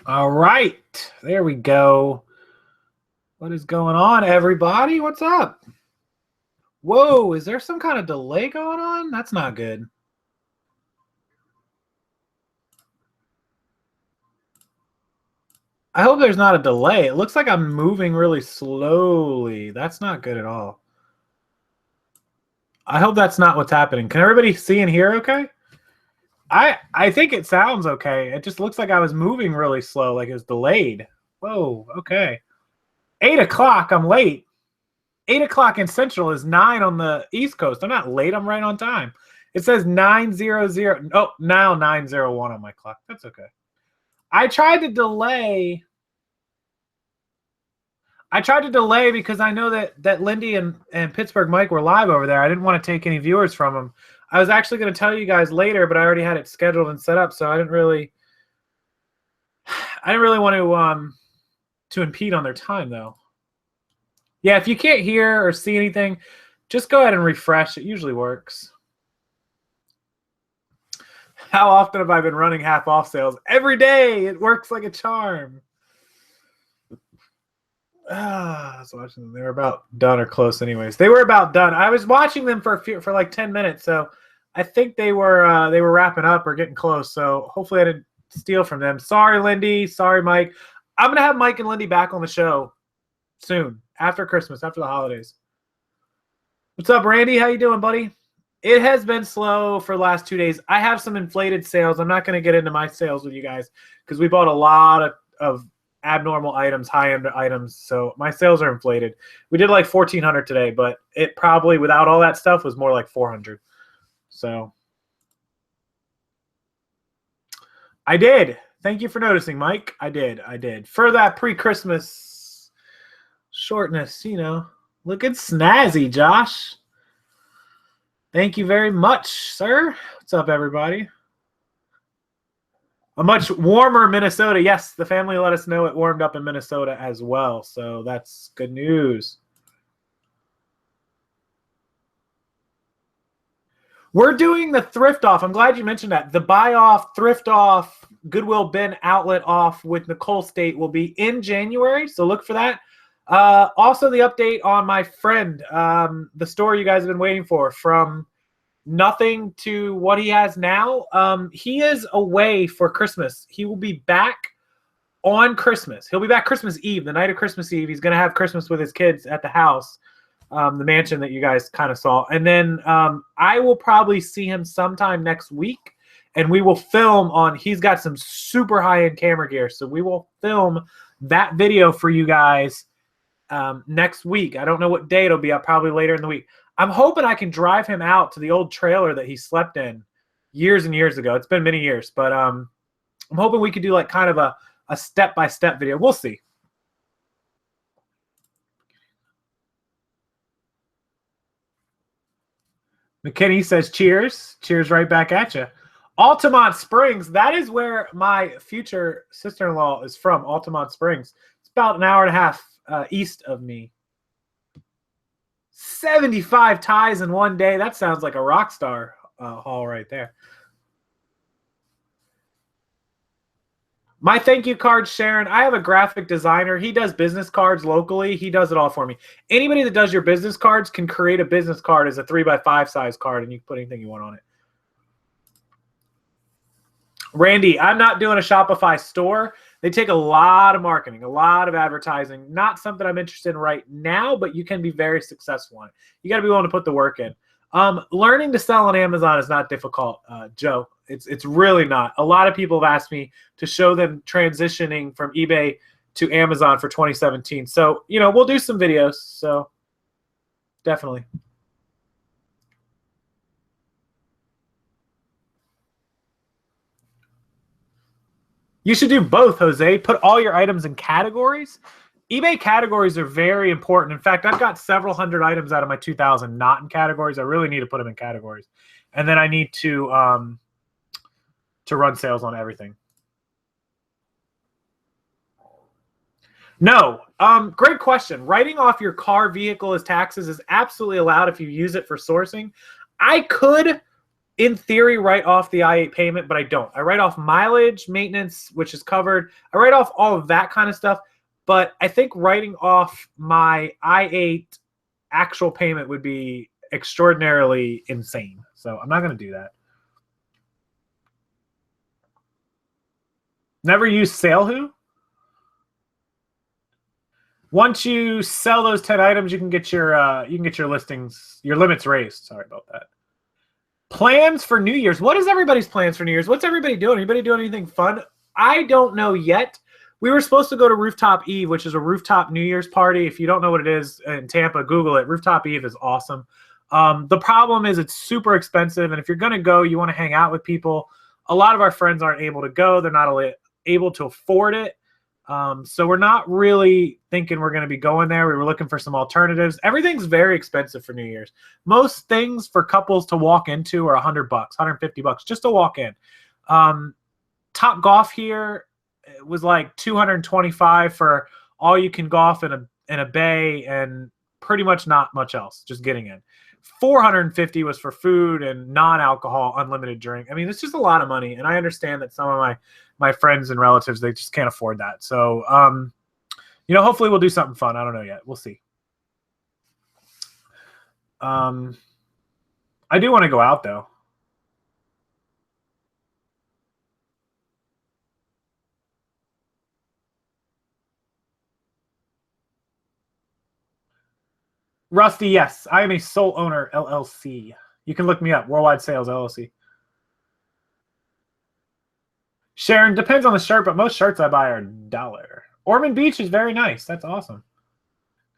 All right, there we go. What is going on, everybody? What's up? Whoa, is there some kind of delay going on? That's not good. I hope there's not a delay. It looks like I'm moving really slowly. That's not good at all. I hope that's not what's happening. Can everybody see and hear okay? I think it sounds okay. It just looks like I was moving really slow, like it was delayed. Whoa, okay. 8 o'clock, I'm late. 8 o'clock in Central is 9 on the East Coast. I'm not late. I'm right on time. It says 9:00. Oh, now 9:01 on my clock. That's okay. I tried to delay because I know that Lindy and Pittsburgh Mike were live over there. I didn't want to take any viewers from them. I was actually going to tell you guys later, but I already had it scheduled and set up, so I didn't really want to impede on their time, though. Yeah, if you can't hear or see anything, just go ahead and refresh. It usually works. How often have I been running half off sales? Every day. It works like a charm. I was watching them. They were about done or close anyways. They were about done. I was watching them for like 10 minutes, so I think they were wrapping up or getting close. So hopefully I didn't steal from them. Sorry, Lindy. Sorry, Mike. I'm going to have Mike and Lindy back on the show soon, after Christmas, after the holidays. What's up, Randy? How you doing, buddy? It has been slow for the last 2 days. I have some inflated sales. I'm not going to get into my sales with you guys because we bought a lot of abnormal items, high-end items, so my sales are inflated. We did like 1,400 today, but it probably, without all that stuff, was more like 400. So I did. Thank you for noticing, Mike. I did. For that pre-Christmas shortness, looking snazzy, Josh. Thank you very much, sir. What's up, everybody? A much warmer Minnesota. Yes, the family let us know it warmed up in Minnesota as well, so that's good news. We're doing the thrift off. I'm glad you mentioned that. The buy off, thrift off, Goodwill bin outlet off with Nicole State will be in January, so look for that. Also, the update on my friend, the store you guys have been waiting for, from nothing to what he has now. He is away for Christmas. He will be back on Christmas. He'll be back Christmas Eve, the night of Christmas Eve. He's going to have Christmas with his kids at the house, the mansion that you guys kind of saw. And then I will probably see him sometime next week, and we will film on, he's got some super high-end camera gear, so we will film that video for you guys next week. I don't know what day it'll be up, probably later in the week. I'm hoping I can drive him out to the old trailer that he slept in years and years ago. It's been many years, but I'm hoping we could do like kind of a step-by-step video. We'll see. McKinney says, cheers. Cheers right back at you. Altamont Springs, that is where my future sister-in-law is from, Altamont Springs. It's about an hour and a half east of me. 75 ties in one day. That sounds like a rock star haul right there. My thank you card, Sharon. I have a graphic designer. He does business cards locally. He does it all for me. Anybody that does your business cards can create a business card as a 3x5 size card, and you can put anything you want on it. Randy, I'm not doing a Shopify store. They take a lot of marketing, a lot of advertising. Not something I'm interested in right now, but you can be very successful on it. You got to be willing to put the work in. Learning to sell on Amazon is not difficult, Joe. It's really not. A lot of people have asked me to show them transitioning from eBay to Amazon for 2017. So, we'll do some videos. So, definitely. You should do both, Jose. Put all your items in categories. eBay categories are very important. In fact, I've got several hundred items out of my 2,000 not in categories. I really need to put them in categories. And then I need to run sales on everything. No. Great question. Writing off your car, vehicle as taxes is absolutely allowed if you use it for sourcing. I could in theory, write off the I-8 payment, but I don't. I write off mileage, maintenance, which is covered. I write off all of that kind of stuff. But I think writing off my I-8 actual payment would be extraordinarily insane. So I'm not going to do that. Never use SaleWho? Once you sell those 10 items, you can get your listings, your limits raised. Sorry about that. Plans for New Year's. What is everybody's plans for New Year's? What's everybody doing? Anybody doing anything fun? I don't know yet. We were supposed to go to Rooftop Eve, which is a rooftop New Year's party. If you don't know what it is in Tampa, Google it. Rooftop Eve is awesome. The problem is it's super expensive, and if you're going to go, you want to hang out with people. A lot of our friends aren't able to go. They're not able to afford it. So we're not really thinking we're going to be going there. We were looking for some alternatives. Everything's very expensive for New Year's. Most things for couples to walk into are $100, $150 just to walk in. Top Golf here was like $225 for all you can golf in a bay and pretty much not much else, just getting in. $450 was for food and non-alcohol unlimited drink. I mean, it's just a lot of money, and I understand that some of my friends and relatives, they just can't afford that. So, hopefully we'll do something fun. I don't know yet. We'll see. I do want to go out, though. Rusty, yes. I am a sole owner, LLC. You can look me up, Worldwide Sales, LLC. Sharon, depends on the shirt, but most shirts I buy are $1. Ormond Beach is very nice. That's awesome.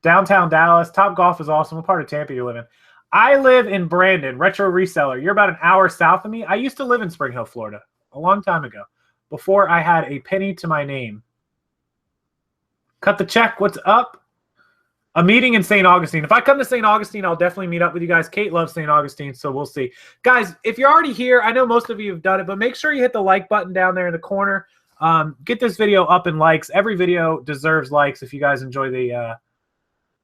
Downtown Dallas. Top Golf is awesome. What part of Tampa you live in? I live in Brandon, retro reseller. You're about an hour south of me. I used to live in Spring Hill, Florida, a long time ago, before I had a penny to my name. Cut the check. What's up? A meeting in St. Augustine. If I come to St. Augustine, I'll definitely meet up with you guys. Kate loves St. Augustine, so we'll see. Guys, if you're already here, I know most of you have done it, but make sure you hit the like button down there in the corner. Get this video up in likes. Every video deserves likes if you guys enjoy the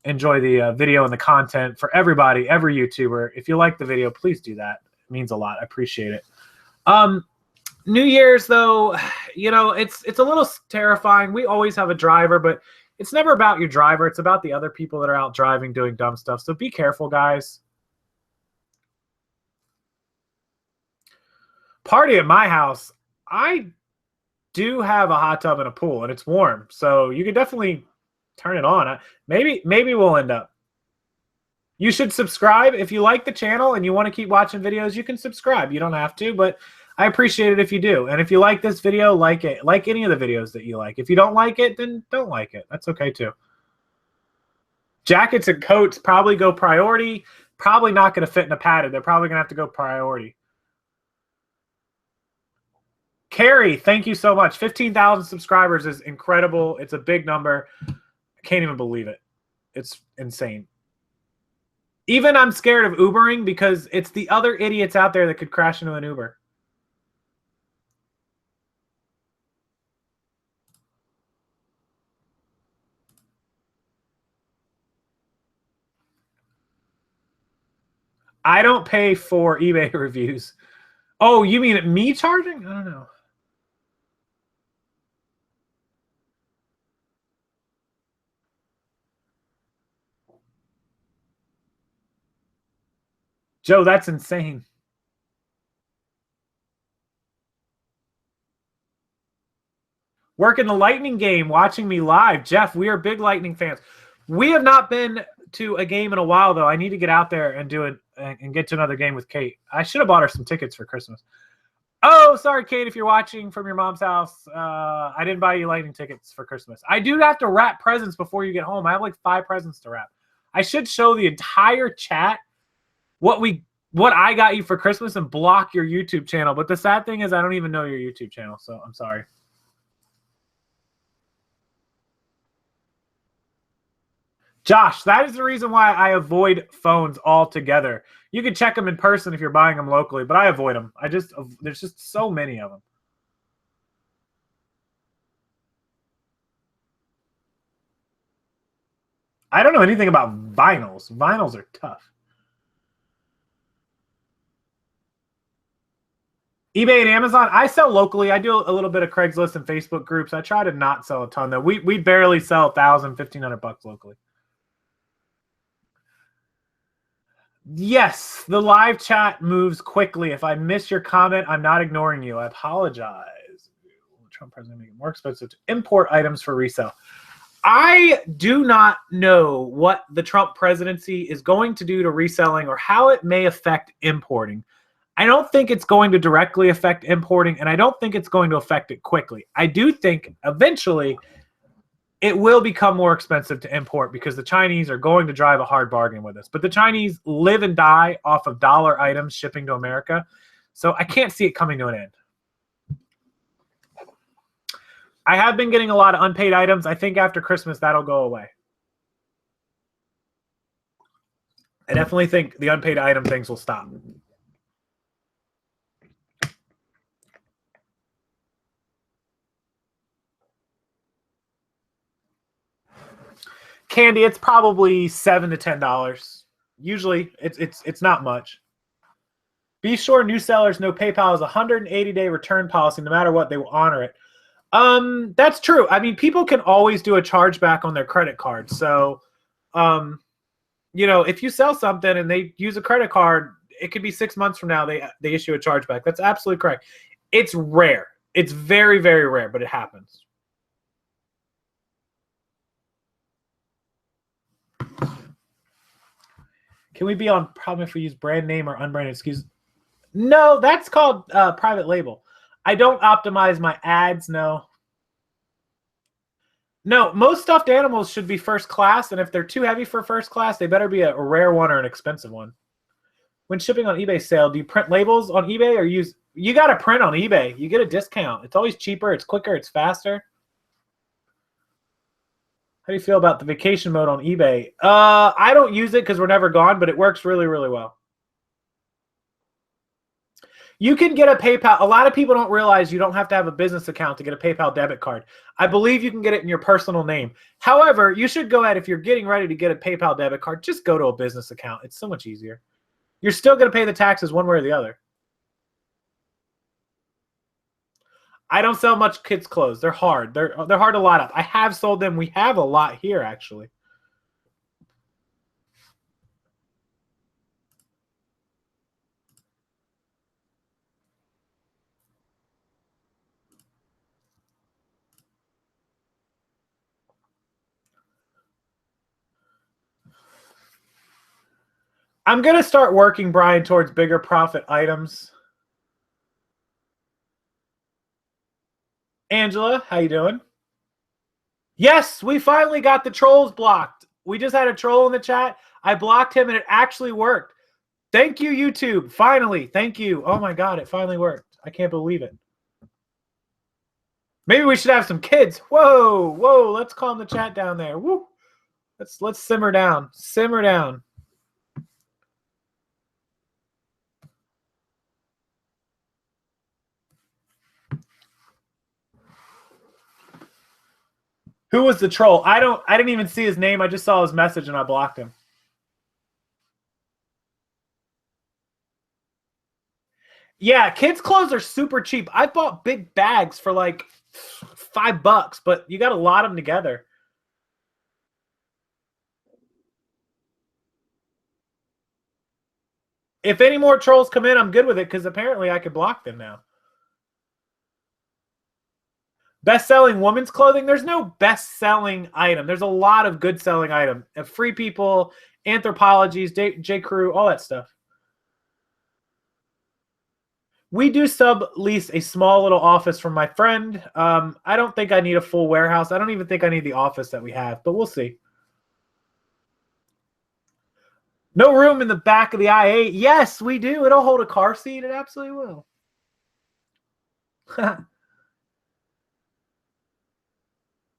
video and the content. For everybody, every YouTuber, if you like the video, please do that. It means a lot. I appreciate it. New Year's, though, it's a little terrifying. We always have a driver, but it's never about your driver. It's about the other people that are out driving, doing dumb stuff. So be careful, guys. Party at my house. I do have a hot tub and a pool, and it's warm. So you can definitely turn it on. Maybe we'll end up. You should subscribe. If you like the channel and you want to keep watching videos, you can subscribe. You don't have to, but I appreciate it if you do. And if you like this video, like it. Like any of the videos that you like. If you don't like it, then don't like it. That's okay too. Jackets and coats probably go priority. Probably not going to fit in a padded. They're probably going to have to go priority. Carrie, thank you so much. 15,000 subscribers is incredible. It's a big number. I can't even believe it. It's insane. Even I'm scared of Ubering because it's the other idiots out there that could crash into an Uber. I don't pay for eBay reviews. Oh, you mean me charging? I don't know. Joe, that's insane. Working the Lightning game, watching me live. Jeff, we are big Lightning fans. We have not been to a game in a while, though. I need to get out there and do it and get to another game with Kate. I should have bought her some tickets for Christmas. Oh, sorry, Kate, if you're watching from your mom's house. I didn't buy you Lightning tickets for Christmas. I do have to wrap presents before you get home. I have like 5 presents to wrap. I should show the entire chat what I got you for Christmas and block your YouTube channel. But the sad thing is I don't even know your YouTube channel, so I'm sorry. Josh, that is the reason why I avoid phones altogether. You can check them in person if you're buying them locally, but I avoid them. There's just so many of them. I don't know anything about vinyls. Vinyls are tough. eBay and Amazon. I sell locally. I do a little bit of Craigslist and Facebook groups. I try to not sell a ton though. We barely sell $1,000, $1,500 locally. Yes, the live chat moves quickly. If I miss your comment, I'm not ignoring you. I apologize. Trump president make it more expensive to import items for resale. I do not know what the Trump presidency is going to do to reselling or how it may affect importing. I don't think it's going to directly affect importing, and I don't think it's going to affect it quickly. I do think eventually it will become more expensive to import because the Chinese are going to drive a hard bargain with us. But the Chinese live and die off of dollar items shipping to America, so I can't see it coming to an end. I have been getting a lot of unpaid items. I think after Christmas, that'll go away. I definitely think the unpaid item things will stop. Candy, it's probably $7 to $10. Usually, it's not much. Be sure new sellers know PayPal is a 180-day return policy. No matter what, they will honor it. That's true. I mean, people can always do a chargeback on their credit card. So, you know, if you sell something and they use a credit card, it could be 6 months from now they issue a chargeback. That's absolutely correct. It's rare. It's very, very rare, but it happens. Can we be on problem if we use brand name or unbranded SKUs? No, that's called private label. I don't optimize my ads, no. No, most stuffed animals should be first class, and if they're too heavy for first class, they better be a rare one or an expensive one. When shipping on eBay sale, do you print labels on eBay or use... You got to print on eBay. You get a discount. It's always cheaper. It's quicker. It's faster. How do you feel about the vacation mode on eBay? I don't use it because we're never gone, but it works really, really well. You can get a PayPal. A lot of people don't realize you don't have to have a business account to get a PayPal debit card. I believe you can get it in your personal name. However, you should go ahead, if you're getting ready to get a PayPal debit card, just go to a business account. It's so much easier. You're still going to pay the taxes one way or the other. I don't sell much kids' clothes. They're hard. They're hard to lot up. I have sold them. We have a lot here, actually. I'm going to start working, Brian, towards bigger profit items. Angela, how you doing? Yes, we finally got the trolls blocked. We just had a troll in the chat. I blocked him, and it actually worked. Thank you, YouTube. Finally, thank you. Oh, my God, it finally worked. I can't believe it. Maybe we should have some kids. Whoa, whoa, let's calm the chat down there. Woo. Let's simmer down. Simmer down. Who was the troll? I didn't even see his name. I just saw his message and I blocked him. Yeah, kids' clothes are super cheap. I bought big bags for like $5, but you got to lot them together. If any more trolls come in, I'm good with it because apparently I could block them now. Best-selling women's clothing? There's no best-selling item. There's a lot of good-selling items. Free People, Anthropologies, J. Crew, all that stuff. We do sublease a small little office from my friend. I don't think I need a full warehouse. I don't even think I need the office that we have, but we'll see. No room in the back of the i8. Yes, we do. It'll hold a car seat. It absolutely will.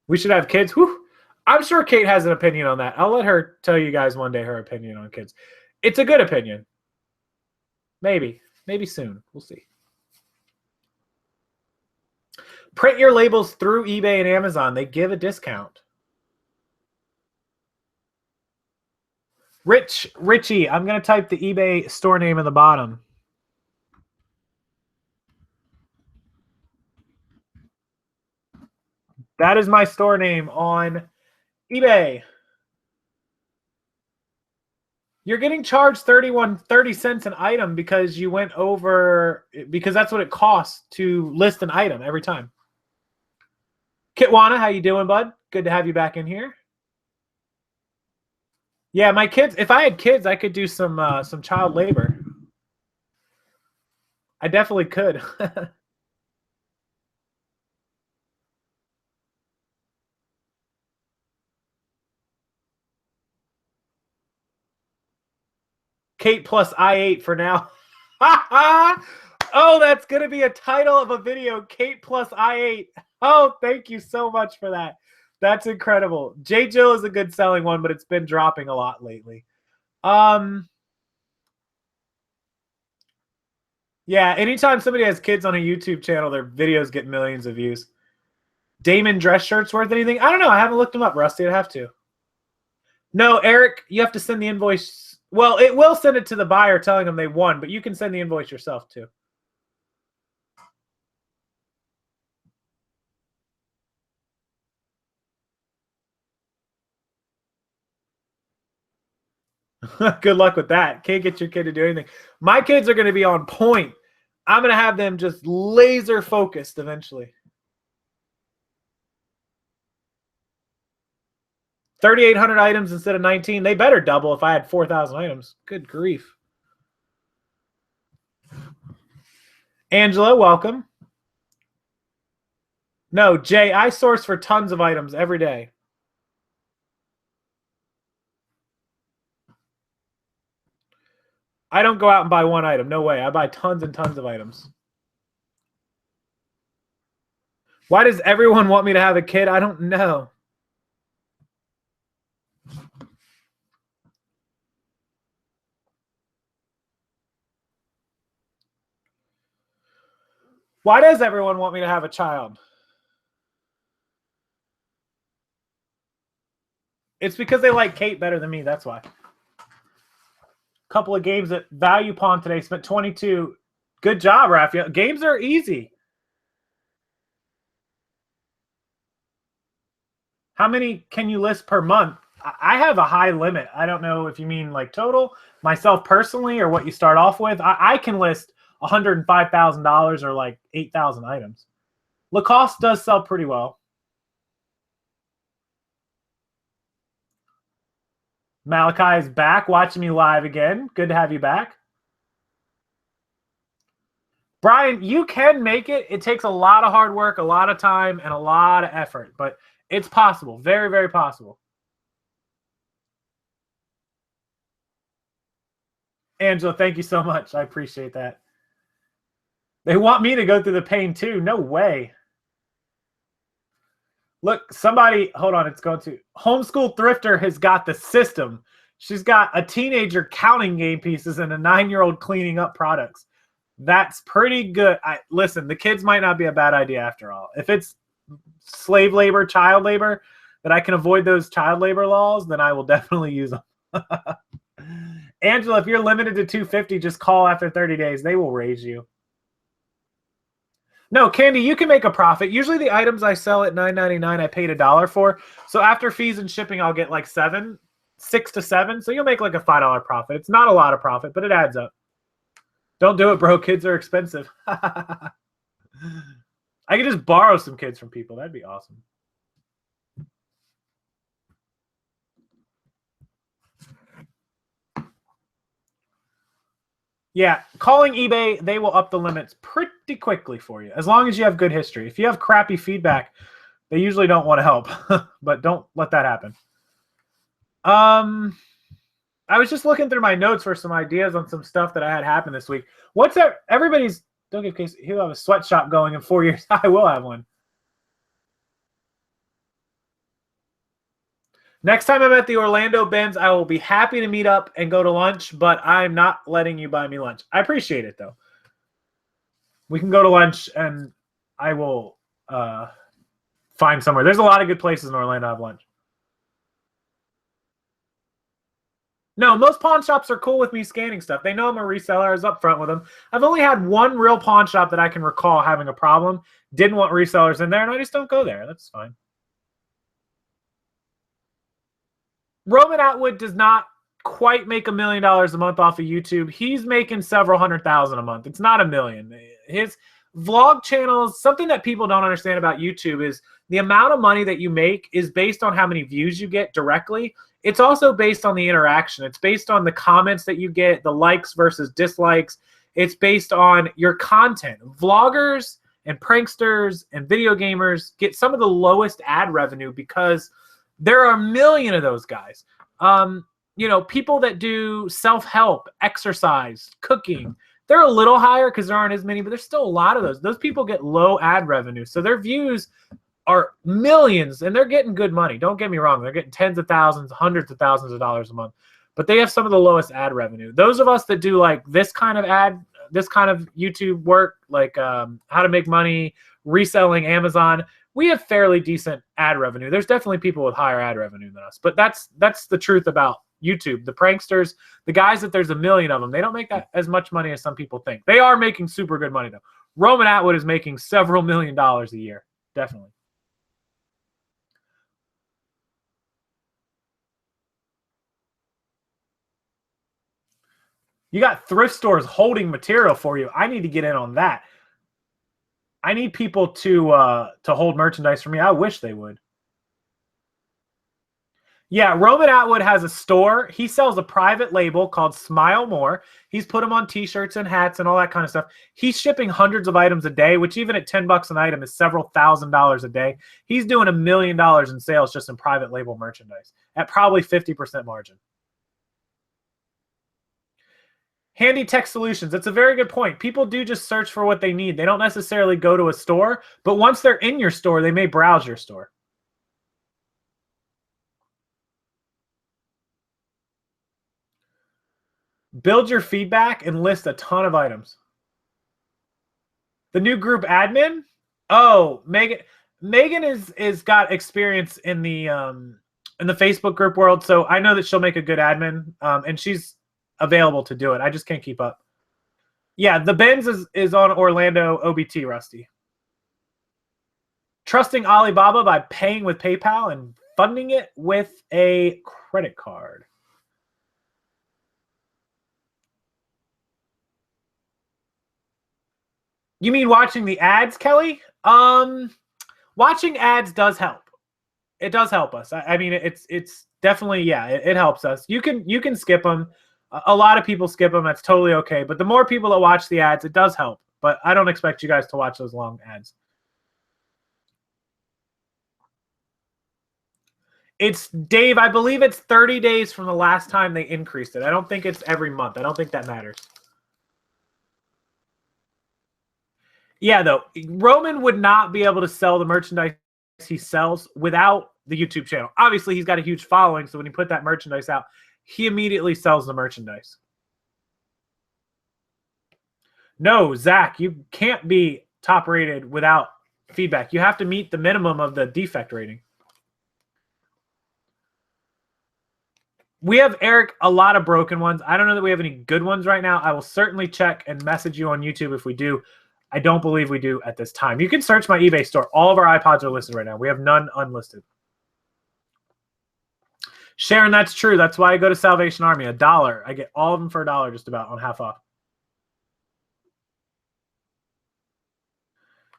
We should have kids. Whew. I'm sure Kate has an opinion on that. I'll let her tell you guys one day her opinion on kids. It's a good opinion. Maybe. Maybe soon. We'll see. Print your labels through eBay and Amazon. They give a discount. Richie, I'm going to type the eBay store name in the bottom. That is my store name on eBay. You're getting charged 30 cents an item because you went over, because that's what it costs to list an item every time. Kitwana, how you doing, bud? Good to have you back in here. Yeah, my kids, if I had kids, I could do some child labor. I definitely could. Kate plus I8 for now. Oh, that's going to be a title of a video, Kate plus I8. Oh, thank you so much for that. That's incredible. J. Jill is a good selling one, but it's been dropping a lot lately. Yeah, anytime somebody has kids on a YouTube channel, their videos get millions of views. Damon dress shirts worth anything? I don't know. I haven't looked them up, Rusty. I'd have to. No, Eric, you have to send the invoice. Well, it will send it to the buyer telling them they won, but you can send the invoice yourself too. Good luck with that. Can't get your kid to do anything. My kids are going to be on point. I'm going to have them just laser focused eventually. 3,800 items instead of 19. They better double if I had 4,000 items. Good grief. Angela, welcome. No, Jay, I source for tons of items every day. I don't go out and buy one item. No way. I buy tons and tons of items. Why does everyone want me to have a kid? I don't know. Why does everyone want me to have a child? It's because they like Kate better than me. That's why. Couple of games at Value Pawn today. Spent 22. Good job, Raphael. Games are easy. How many can you list per month? I have a high limit. I don't know if you mean like total, myself personally, or what you start off with. I can list $105,000 or like 8,000 items. Lacoste does sell pretty well. Malachi is back, watching me live again. Good to have you back. Brian, you can make it. It takes a lot of hard work, a lot of time, and a lot of effort, but it's possible. Very, very possible. Angela, thank you so much. I appreciate that. They want me to go through the pain too. No way. Look, somebody, hold on, it's going to. Homeschool Thrifter has got the system. She's got a teenager counting game pieces and a 9-year-old cleaning up products. That's pretty good. Listen, the kids might not be a bad idea after all. If it's slave labor, child labor, that I can avoid those child labor laws, then I will definitely use them. Angela, if you're limited to 250, just call after 30 days. They will raise you. No, Candy, you can make a profit. Usually the items I sell at $9.99, I paid $1 for. So after fees and shipping, I'll get like 6 to 7. So you'll make like a $5 profit. It's not a lot of profit, but it adds up. Don't do it, bro. Kids are expensive. I could just borrow some kids from people. That'd be awesome. Yeah, calling eBay, they will up the limits pretty quickly for you, as long as you have good history. If you have crappy feedback, they usually don't want to help, but don't let that happen. I was just looking through my notes for some ideas on some stuff that I had happen this week. What's that? Everybody's, don't give case, he'll have a sweatshop going in 4 years. I will have one. Next time I'm at the Orlando Benz, I will be happy to meet up and go to lunch, but I'm not letting you buy me lunch. I appreciate it, though. We can go to lunch, and I will find somewhere. There's a lot of good places in Orlando to have lunch. No, most pawn shops are cool with me scanning stuff. They know I'm a reseller. I was upfront with them. I've only had one real pawn shop that I can recall having a problem. Didn't want resellers in there, and I just don't go there. That's fine. Roman Atwood does not quite make $1 million a month off of YouTube. He's making several hundred thousand a month. It's not $1 million. His vlog channels, something that people don't understand about YouTube is the amount of money that you make is based on how many views you get directly. It's also based on the interaction. It's based on the comments that you get, the likes versus dislikes. It's based on your content. Vloggers and pranksters and video gamers get some of the lowest ad revenue because there are a million of those guys. You know, people that do self-help, exercise, cooking, they're a little higher because there aren't as many, but there's still a lot of those. Those people get low ad revenue. So their views are millions and they're getting good money. Don't get me wrong. They're getting tens of thousands, hundreds of thousands of dollars a month, but they have some of the lowest ad revenue. Those of us that do like this kind of YouTube work, like how to make money, reselling, Amazon, we have fairly decent ad revenue. There's definitely people with higher ad revenue than us, but that's the truth about YouTube. The pranksters, the guys that there's a million of them, they don't make that as much money as some people think. They are making super good money though. Roman Atwood is making several $1 million a year. Definitely. You got thrift stores holding material for you. I need to get in on that. I need people to hold merchandise for me. I wish they would. Yeah, Roman Atwood has a store. He sells a private label called Smile More. He's put them on t-shirts and hats and all that kind of stuff. He's shipping hundreds of items a day, which even at $10 an item is several $1,000s a day. He's doing $1 million in sales just in private label merchandise at probably 50% margin. Handy Tech Solutions. That's a very good point. People do just search for what they need. They don't necessarily go to a store, but once they're in your store, they may browse your store. Build your feedback and list a ton of items. The new group admin? Oh, Megan is got experience in the Facebook group world, so I know that she'll make a good admin, and she's available to do it. I just can't keep up. Yeah, the Benz is on Orlando OBT, Rusty. Trusting Alibaba by paying with PayPal and funding it with a credit card. You mean watching the ads, Kelly? Watching ads does help. It does help us. I mean, it's definitely, yeah, it helps us. You can skip them. A lot of people skip them. That's totally okay. But the more people that watch the ads, it does help. But I don't expect you guys to watch those long ads. It's, Dave, I believe it's 30 days from the last time they increased it. I don't think it's every month. I don't think that matters. Yeah, though, Roman would not be able to sell the merchandise he sells without the YouTube channel. Obviously, he's got a huge following, so when he put that merchandise out, he immediately sells the merchandise. No, Zach, you can't be top rated without feedback. You have to meet the minimum of the defect rating. We have, Eric, a lot of broken ones. I don't know that we have any good ones right now. I will certainly check and message you on YouTube if we do. I don't believe we do at this time. You can search my eBay store. All of our iPods are listed right now. We have none unlisted. Sharon, that's true. That's why I go to Salvation Army. $1. I get all of them for $1 just about on half off.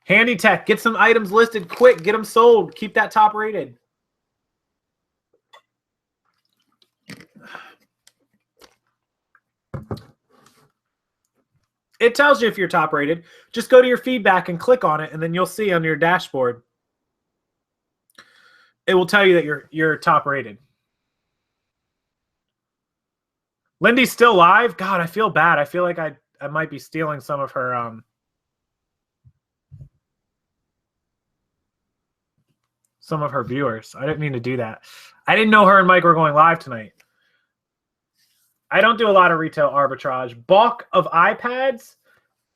Handy Tech. Get some items listed quick. Get them sold. Keep that top rated. It tells you if you're top rated. Just go to your feedback and click on it, and then you'll see on your dashboard. It will tell you that you're top rated. Lindy's still live? God, I feel bad. I feel like I might be stealing some of her viewers. I didn't mean to do that. I didn't know her and Mike were going live tonight. I don't do a lot of retail arbitrage. Bulk of iPads.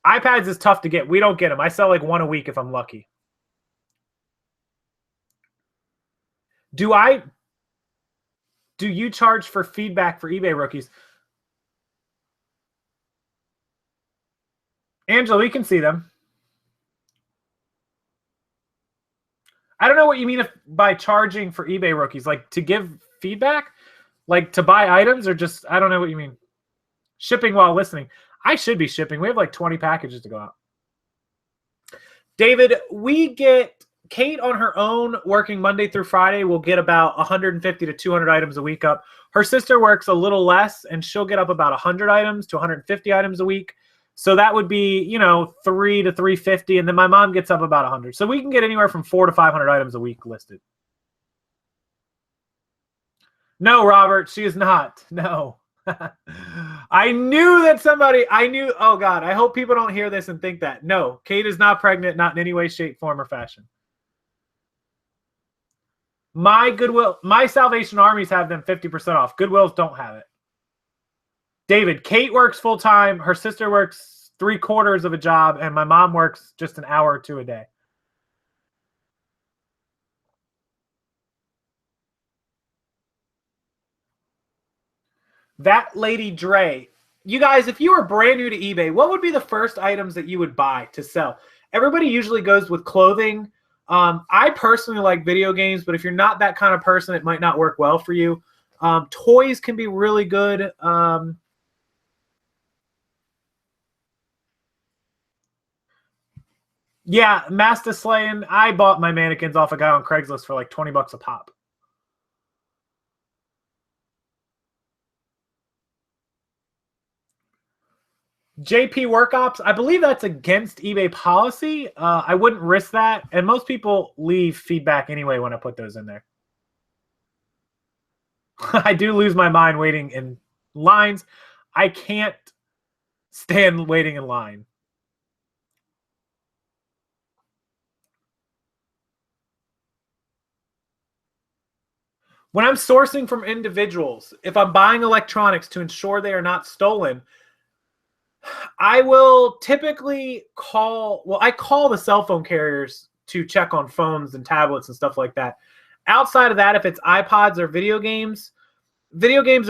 iPads is tough to get. We don't get them. I sell like one a week if I'm lucky. Do you charge for feedback for eBay rookies? Angela, we can see them. I don't know what you mean by charging for eBay rookies. Like to give feedback? Like to buy items or just, I don't know what you mean. Shipping while listening. I should be shipping. We have like 20 packages to go out. David, we get Kate on her own working Monday through Friday will get about 150 to 200 items a week up. Her sister works a little less and she'll get up about 100 items to 150 items a week. So that would be, 3 to 350. And then my mom gets up about 100. So we can get anywhere from 400 to 500 items a week listed. No, Robert, she is not. No. I knew that oh God, I hope people don't hear this and think that. No, Kate is not pregnant, not in any way, shape, form, or fashion. My Salvation Armies have them 50% off. Goodwills don't have it. David, Kate works full time. Her sister works 3/4 of a job, and my mom works just an hour or two a day. That Lady Dre. You guys, if you were brand new to eBay, what would be the first items that you would buy to sell? Everybody usually goes with clothing. I personally like video games, but if you're not that kind of person, it might not work well for you. Toys can be really good. Yeah, Master Slaying. I bought my mannequins off a guy on Craigslist for like $20 a pop. JP Work Ops, I believe that's against eBay policy. I wouldn't risk that. And most people leave feedback anyway when I put those in there. I do lose my mind waiting in lines. I can't stand waiting in line. When I'm sourcing from individuals, if I'm buying electronics to ensure they are not stolen, I will typically I call the cell phone carriers to check on phones and tablets and stuff like that. Outside of that, if it's iPods or video games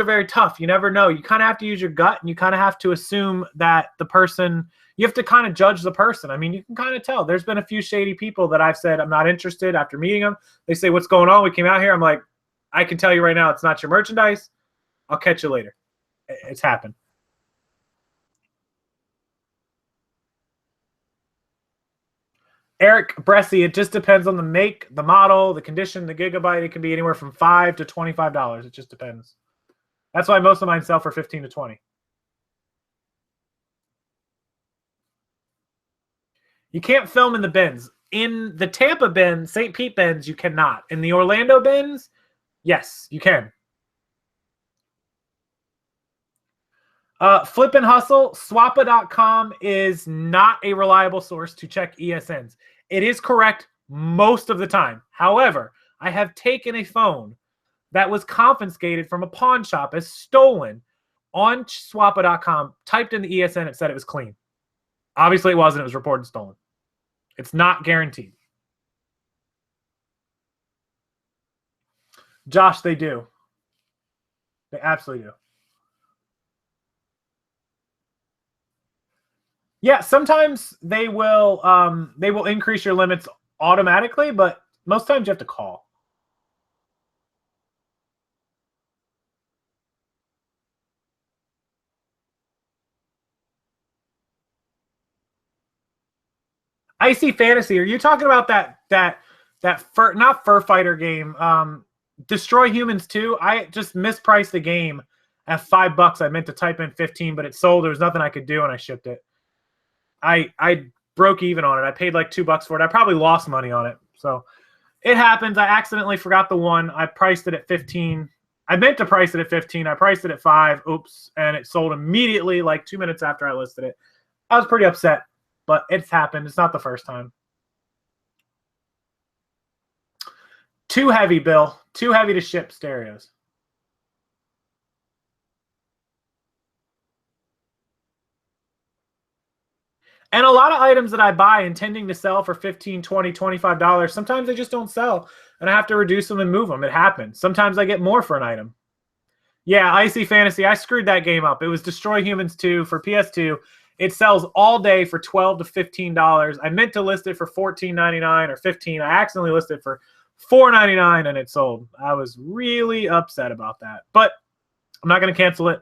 are very tough. You never know. You kind of have to use your gut, and you kind of have to assume that you have to kind of judge the person. I mean, you can kind of tell. There's been a few shady people that I've said I'm not interested after meeting them. They say, "What's going on? We came out here." I'm like, I can tell you right now, it's not your merchandise. I'll catch you later. It's happened. Eric Bressy, it just depends on the make, the model, the condition, the gigabyte. It can be anywhere from $5 to $25. It just depends. That's why most of mine sell for 15 to 20. You can't film in the bins. In the Tampa bin, St. Pete bins, you cannot. In the Orlando bins, yes, you can. Flip and Hustle, Swappa.com is not a reliable source to check ESNs. It is correct most of the time. However, I have taken a phone that was confiscated from a pawn shop as stolen on Swappa.com, typed in the ESN, it said it was clean. Obviously it wasn't. It was reported stolen. It's not guaranteed. Josh, they do. They absolutely do. Yeah, sometimes they will increase your limits automatically, but most times you have to call. Icy Fantasy, are you talking about not Fur Fighter game? Destroy Humans 2? I just mispriced the game at $5. I meant to type in 15, but it sold. There was nothing I could do, and I shipped it. I broke even on it. I paid like $2 for it. I probably lost money on it. So it happens. I accidentally forgot the one. I priced it at 15. I meant to price it at 15. I priced it at 5. Oops. And it sold immediately, like 2 minutes after I listed it. I was pretty upset, but it's happened. It's not the first time. Too heavy, Bill. Too heavy to ship stereos. And a lot of items that I buy intending to sell for $15, $20, $25, sometimes they just don't sell, and I have to reduce them and move them. It happens. Sometimes I get more for an item. Yeah, Icy Fantasy, I screwed that game up. It was Destroy Humans 2 for PS2. It sells all day for $12 to $15. I meant to list it for $14.99 or $15. I accidentally listed it for $4.99 and it sold. I was really upset about that, but I'm not going to cancel it.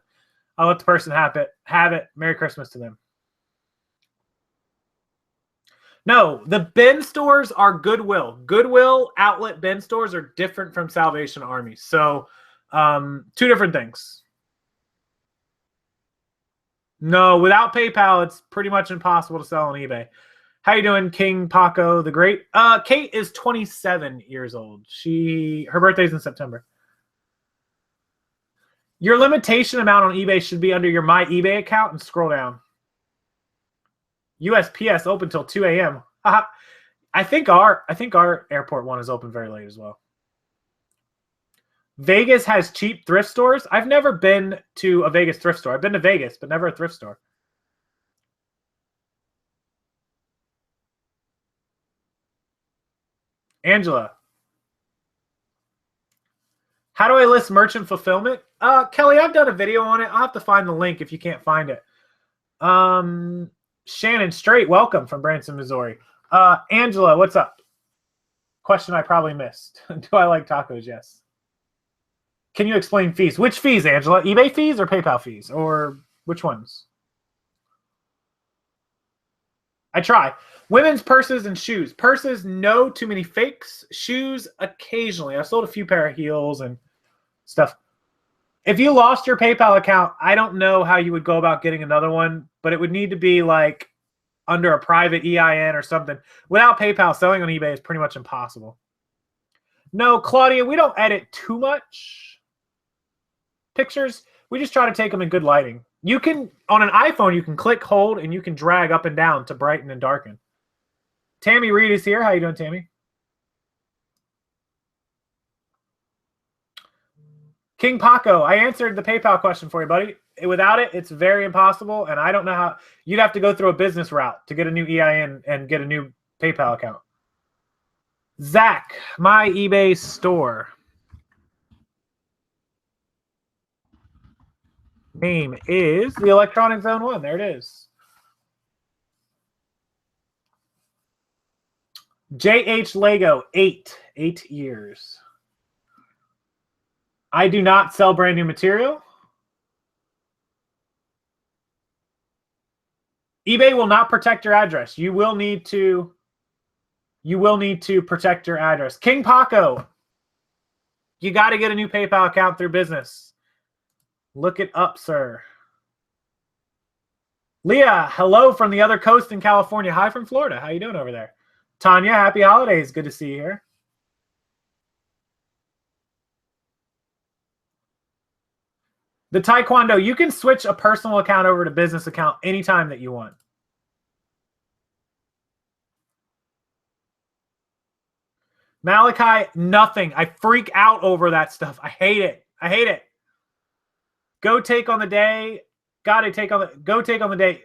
I'll let the person have it. Merry Christmas to them. No, the bin stores are Goodwill. Goodwill outlet bin stores are different from Salvation Army. So, two different things. No, without PayPal, it's pretty much impossible to sell on eBay. How you doing, King Paco the Great? Kate is 27 years old. Her birthday's in September. Your limitation amount on eBay should be under your My eBay account and scroll down. USPS open till 2 a.m. I think our airport one is open very late as well. Vegas has cheap thrift stores. I've never been to a Vegas thrift store. I've been to Vegas, but never a thrift store. Angela. How do I list merchant fulfillment? Kelly, I've done a video on it. I'll have to find the link if you can't find it. Shannon Straight, welcome from Branson, Missouri. Angela, what's up? Question I probably missed. Do I like tacos? Yes. Can you explain fees? Which fees, Angela? eBay fees or PayPal fees? Or which ones? I try. Women's purses and shoes. Purses, no too many fakes. Shoes, occasionally. I've sold a few pair of heels and stuff. If you lost your PayPal account, I don't know how you would go about getting another one, but it would need to be like under a private EIN or something. Without PayPal, selling on eBay is pretty much impossible. No, Claudia, we don't edit too much pictures. We just try to take them in good lighting. You can, on an iPhone, you can click, hold, and you can drag up and down to brighten and darken. Tammy Reed is here. How you doing, Tammy? King Paco, I answered the PayPal question for you, buddy. Without it, it's very impossible, and I don't know how. You'd have to go through a business route to get a new EIN and get a new PayPal account. Zach, My eBay store. Name is the Electronic Zone 1. There it is. JH Lego, 8 years. I do not sell brand new material. eBay will not protect your address. You will need to protect your address. King Paco, you got to get a new PayPal account through business. Look it up, sir. Leah, hello from the other coast in California. Hi from Florida. How you doing over there? Tanya, happy holidays. Good to see you here. The Taekwondo, you can switch a personal account over to business account anytime that you want. Malachi, nothing. I freak out over that stuff. I hate it. I hate it. Go take on the day. Go take on the day.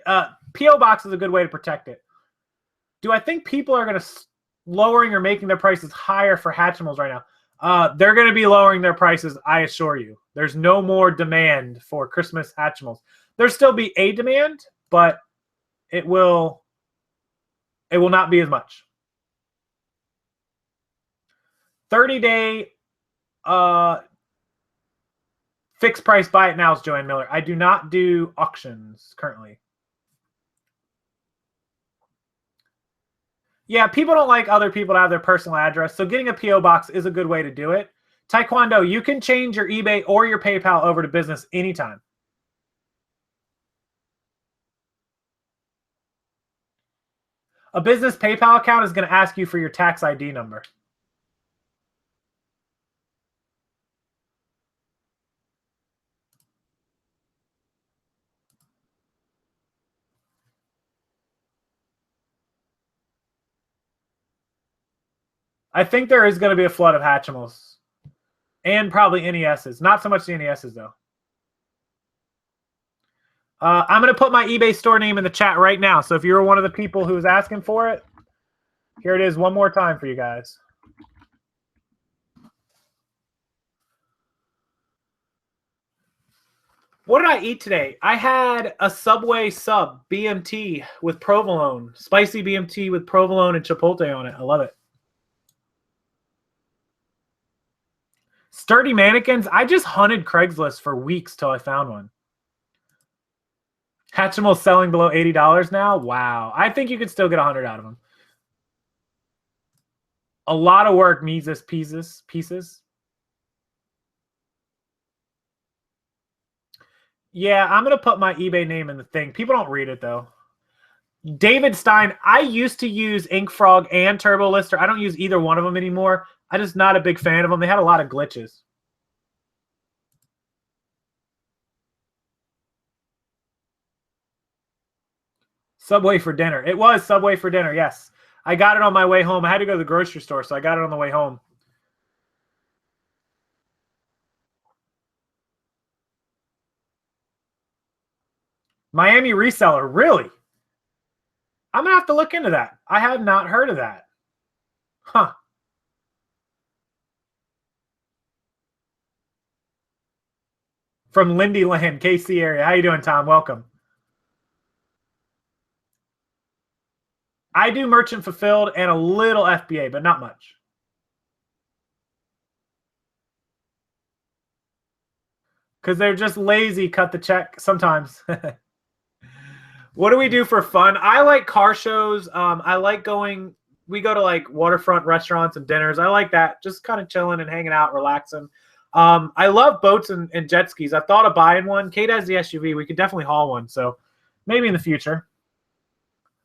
P.O. Box is a good way to protect it. Do I think people are going to lowering or making their prices higher for Hatchimals right now? They're going to be lowering their prices, I assure you. There's no more demand for Christmas Hatchimals. There'll still be a demand, but it will not be as much. 30-day fixed price buy it now is Joanne Miller. I do not do auctions currently. Yeah, people don't like other people to have their personal address, so getting a P.O. box is a good way to do it. Taekwondo, you can change your eBay or your PayPal over to business anytime. A business PayPal account is going to ask you for your tax ID number. I think there is going to be a flood of Hatchimals. And probably NESs. Not so much the NESs, though. I'm going to put my eBay store name in the chat right now. So if you're one of the people who's asking for it, here it is one more time for you guys. What did I eat today? I had a Subway sub BMT with provolone. Spicy BMT with provolone and chipotle on it. I love it. Sturdy mannequins. I just hunted Craigslist for weeks till I found one. Hatchimals selling below $80 now. Wow. I think you could still get 100 out of them. A lot of work, Mises pieces. Yeah, I'm going to put my eBay name in the thing. People don't read it, though. David Stein, I used to use InkFrog and TurboLister. I don't use either one of them anymore. I'm just not a big fan of them. They had a lot of glitches. Subway for dinner. It was Subway for dinner, yes. I got it on my way home. I had to go to the grocery store, so I got it on the way home. Miami reseller, really? I'm going to have to look into that. I have not heard of that. Huh. From Lindy Land, KC area. How you doing, Tom? Welcome. I do merchant fulfilled and a little FBA, but not much. Because they're just lazy, cut the check sometimes. What do we do for fun? I like car shows. I like going, we go to like waterfront restaurants and dinners. I like that. Just kind of chilling and hanging out, relaxing. I love boats and jet skis. I thought of buying one. Kate has the SUV. We could definitely haul one. So maybe in the future.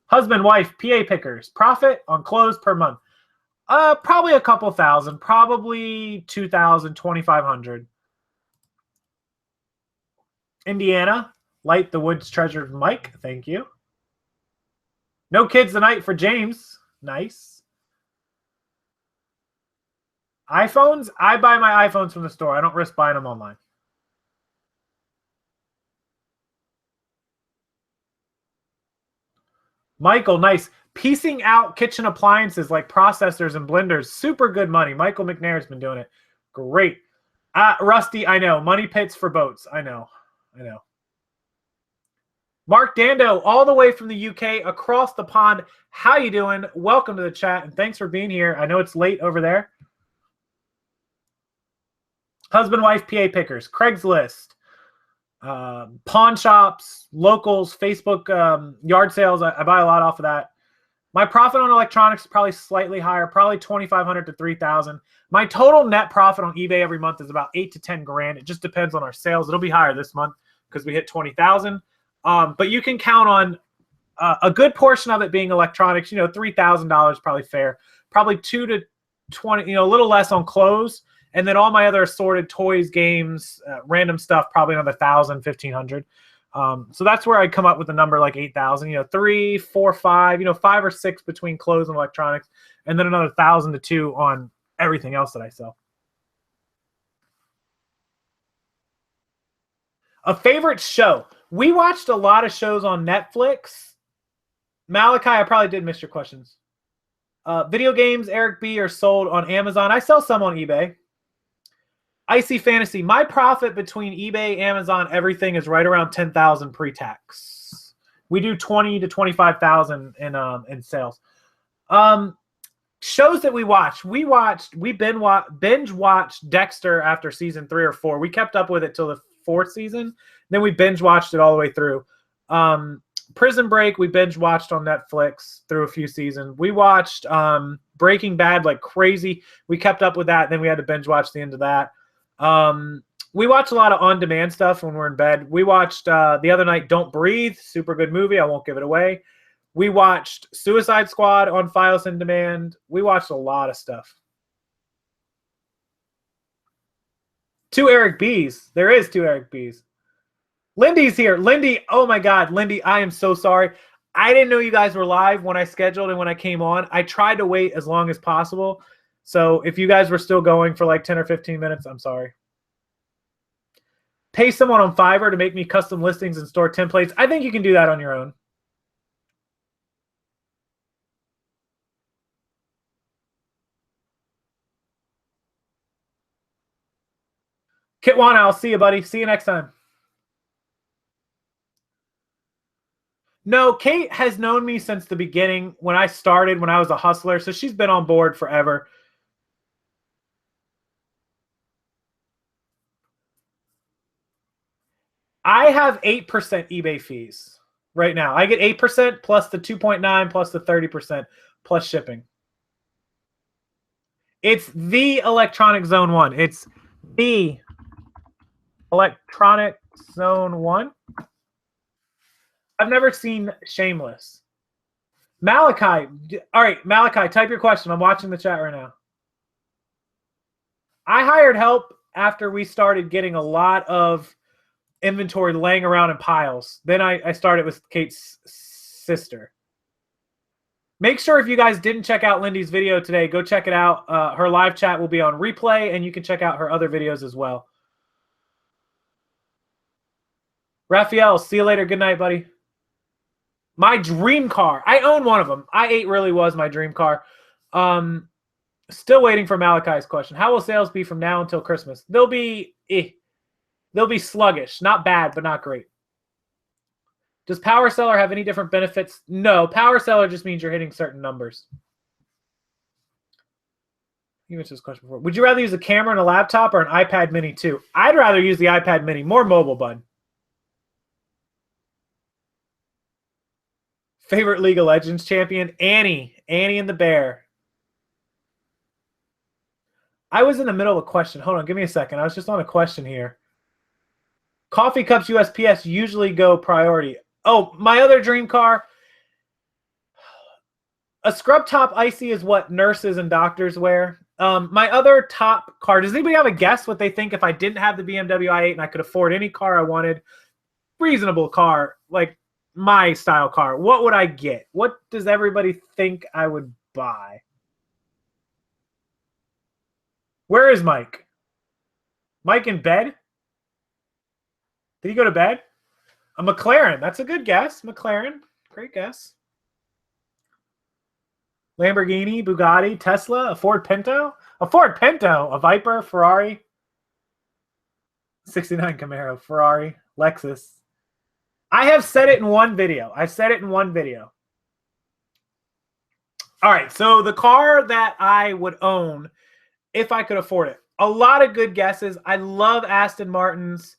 Husband, wife, PA pickers. Profit on clothes per month. Probably a couple thousand. Probably 2,000, 2,500. Indiana. Light the Woods Treasured Mike. Thank you. No kids tonight for James. Nice. iPhones? I buy my iPhones from the store. I don't risk buying them online. Michael, nice. Piecing out kitchen appliances like processors and blenders. Super good money. Michael McNair's been doing it. Great. Rusty, I know. Money pits for boats. I know. Mark Dando, all the way from the UK, across the pond. How you doing? Welcome to the chat, and thanks for being here. I know it's late over there. Husband, wife, PA pickers, Craigslist, pawn shops, locals, Facebook yard sales. I buy a lot off of that. My profit on electronics is probably slightly higher, probably 2,500 to 3,000. My total net profit on eBay every month is about 8 to 10 grand. It just depends on our sales. It'll be higher this month because we hit 20,000. But you can count on a good portion of it being electronics. $3,000 probably fair. Probably 2 to 20. A little less on clothes, and then all my other assorted toys, games, random stuff. Probably another 1,000, 1,500. So that's where I come up with a number like 8,000. 3, 4, 5. 5 or 6 between clothes and electronics, and then another 1,000 to 2 on everything else that I sell. A favorite show. We watched a lot of shows on Netflix. Malachi, I probably did miss your questions. Video games, Eric B, are sold on Amazon. I sell some on eBay. Icy Fantasy. My profit between eBay, Amazon, everything is right around 10,000 pre-tax. We do 20 to 25,000 in sales. Shows that we watch. We binge watched Dexter after season 3 or 4. We kept up with it till the 4th season. Then we binge watched it all the way through. Prison Break, we binge watched on Netflix through a few seasons. We watched Breaking Bad like crazy. We kept up with that. Then we had to binge watch the end of that. We watch a lot of on-demand stuff when we're in bed. We watched the other night Don't Breathe. Super good movie. I won't give it away. We watched Suicide Squad on Files in Demand. We watched a lot of stuff. 2 Eric B's. There is 2 Eric B's. Lindy's here. Lindy, oh my God. Lindy, I am so sorry. I didn't know you guys were live when I scheduled and when I came on. I tried to wait as long as possible. So if you guys were still going for like 10 or 15 minutes, I'm sorry. Pay someone on Fiverr to make me custom listings and store templates. I think you can do that on your own. Kitwana, I'll see you, buddy. See you next time. No, Kate has known me since the beginning when I started, when I was a hustler. So she's been on board forever. I have 8% eBay fees right now. I get 8% plus the 2.9 plus the 30% plus shipping. It's the Electronic Zone 1. It's the Electronic Zone 1. I've never seen Shameless. Malachi. All right, Malachi, type your question. I'm watching the chat right now. I hired help after we started getting a lot of inventory laying around in piles. Then I started with Kate's sister. Make sure if you guys didn't check out Lindy's video today, go check it out. Her live chat will be on replay, and you can check out her other videos as well. Raphael, see you later. Good night, buddy. My dream car. I own one of them. I-8 really was my dream car. Still waiting for Malachi's question. How will sales be from now until Christmas? They'll be sluggish. Not bad, but not great. Does Power Seller have any different benefits? No. Power Seller just means you're hitting certain numbers. You mentioned this question before. Would you rather use a camera and a laptop or an iPad mini too? I'd rather use the iPad mini. More mobile, bud. Favorite League of Legends champion? Annie. Annie and the Bear. I was in the middle of a question. Hold on. Give me a second. I was just on a question here. Coffee cups USPS usually go priority. Oh, my other dream car. A scrub top icy is what nurses and doctors wear. My other top car. Does anybody have a guess what they think if I didn't have the BMW i8 and I could afford any car I wanted? Reasonable car, like my style car. What would I get? What does everybody think I would buy? Where is Mike? Mike in bed? Did he go to bed? A McLaren. That's a good guess. McLaren. Great guess. Lamborghini, Bugatti, Tesla, a Ford Pinto. A Ford Pinto. A Viper, Ferrari. 69 Camaro, Ferrari, Lexus. I have said it in one video. I've said it in one video. All right, so the car that I would own if I could afford it. A lot of good guesses. I love Aston Martins.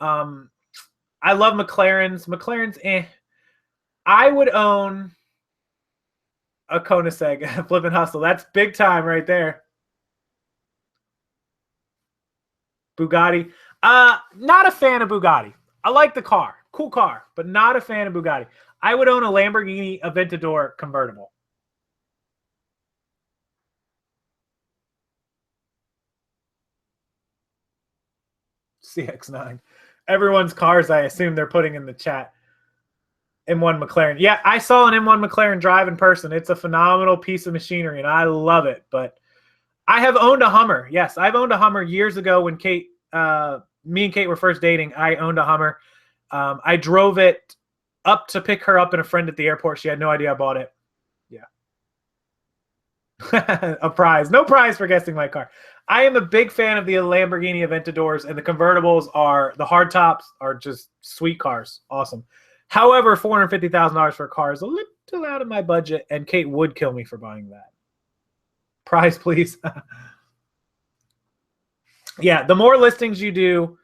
I love McLarens. McLarens, I would own a Koenigsegg Flip and Hustle. That's big time right there. Bugatti. Not a fan of Bugatti. I like the car. Cool car, but not a fan of Bugatti. I would own a Lamborghini Aventador convertible. CX-9. Everyone's cars, I assume they're putting in the chat. M1 McLaren. Yeah, I saw an M1 McLaren drive in person. It's a phenomenal piece of machinery, and I love it. But I have owned a Hummer. Yes, I've owned a Hummer years ago when me and Kate were first dating. I owned a Hummer. I drove it up to pick her up and a friend at the airport. She had no idea I bought it. Yeah. A prize. No prize for guessing my car. I am a big fan of the Lamborghini Aventadors, and the convertibles the hardtops are just sweet cars. Awesome. However, $450,000 for a car is a little out of my budget, and Kate would kill me for buying that. Prize, please. Yeah, the more listings you do,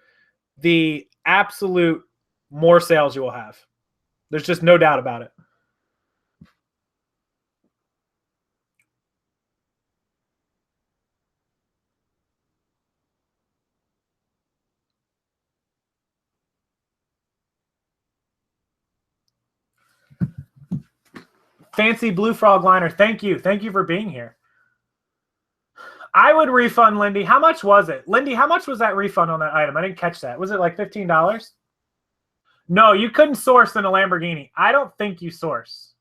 the absolute more sales you will have. There's just no doubt about it. Fancy Blue Frog Liner. Thank you. Thank you for being here. I would refund Lindy. How much was it? Lindy, how much was that refund on that item? I didn't catch that. Was it like $15? No, you couldn't source in a Lamborghini. I don't think you source.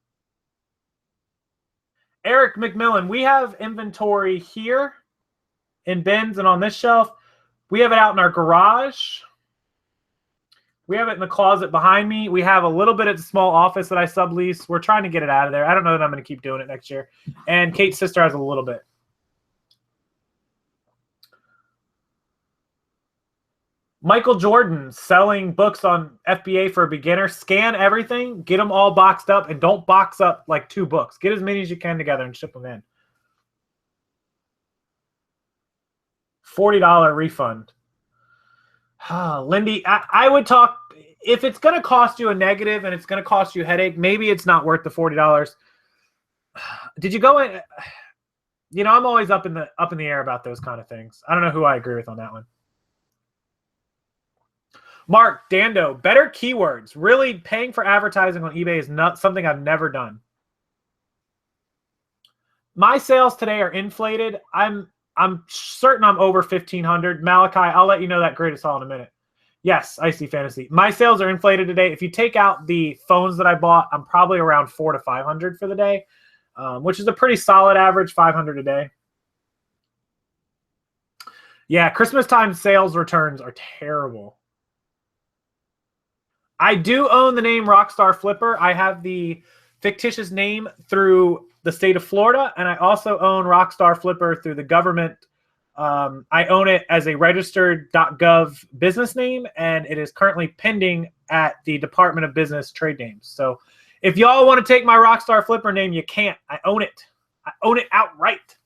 Eric McMillan, we have inventory here in bins and on this shelf. We have it out in our garage. We have it in the closet behind me. We have a little bit at the small office that I sublease. We're trying to get it out of there. I don't know that I'm going to keep doing it next year. And Kate's sister has a little bit. Michael Jordan selling books on FBA for a beginner. Scan everything, get them all boxed up, and don't box up like 2 books. Get as many as you can together and ship them in. $40 refund. Lindy, I would talk. if it's going to cost you a negative and it's going to cost you a headache, maybe it's not worth the $40. Did you go in? I'm always up in the air about those kind of things. I don't know who I agree with on that one. Mark Dando, better keywords. Really, paying for advertising on eBay is not something I've never done. My sales today are inflated. I'm certain I'm over 1,500. Malachi, I'll let you know that greatest haul in a minute. Yes, Icy Fantasy. My sales are inflated today. If you take out the phones that I bought, I'm probably around 400 to 500 for the day, which is a pretty solid average, 500 a day. Yeah, Christmas time sales returns are terrible. I do own the name Rockstarflipper. I have the fictitious name through the state of Florida, and I also own Rockstarflipper through the government. I own it as a registered .gov business name, and it is currently pending at the Department of Business trade names. So if y'all want to take my Rockstarflipper name, you can't. I own it. I own it outright.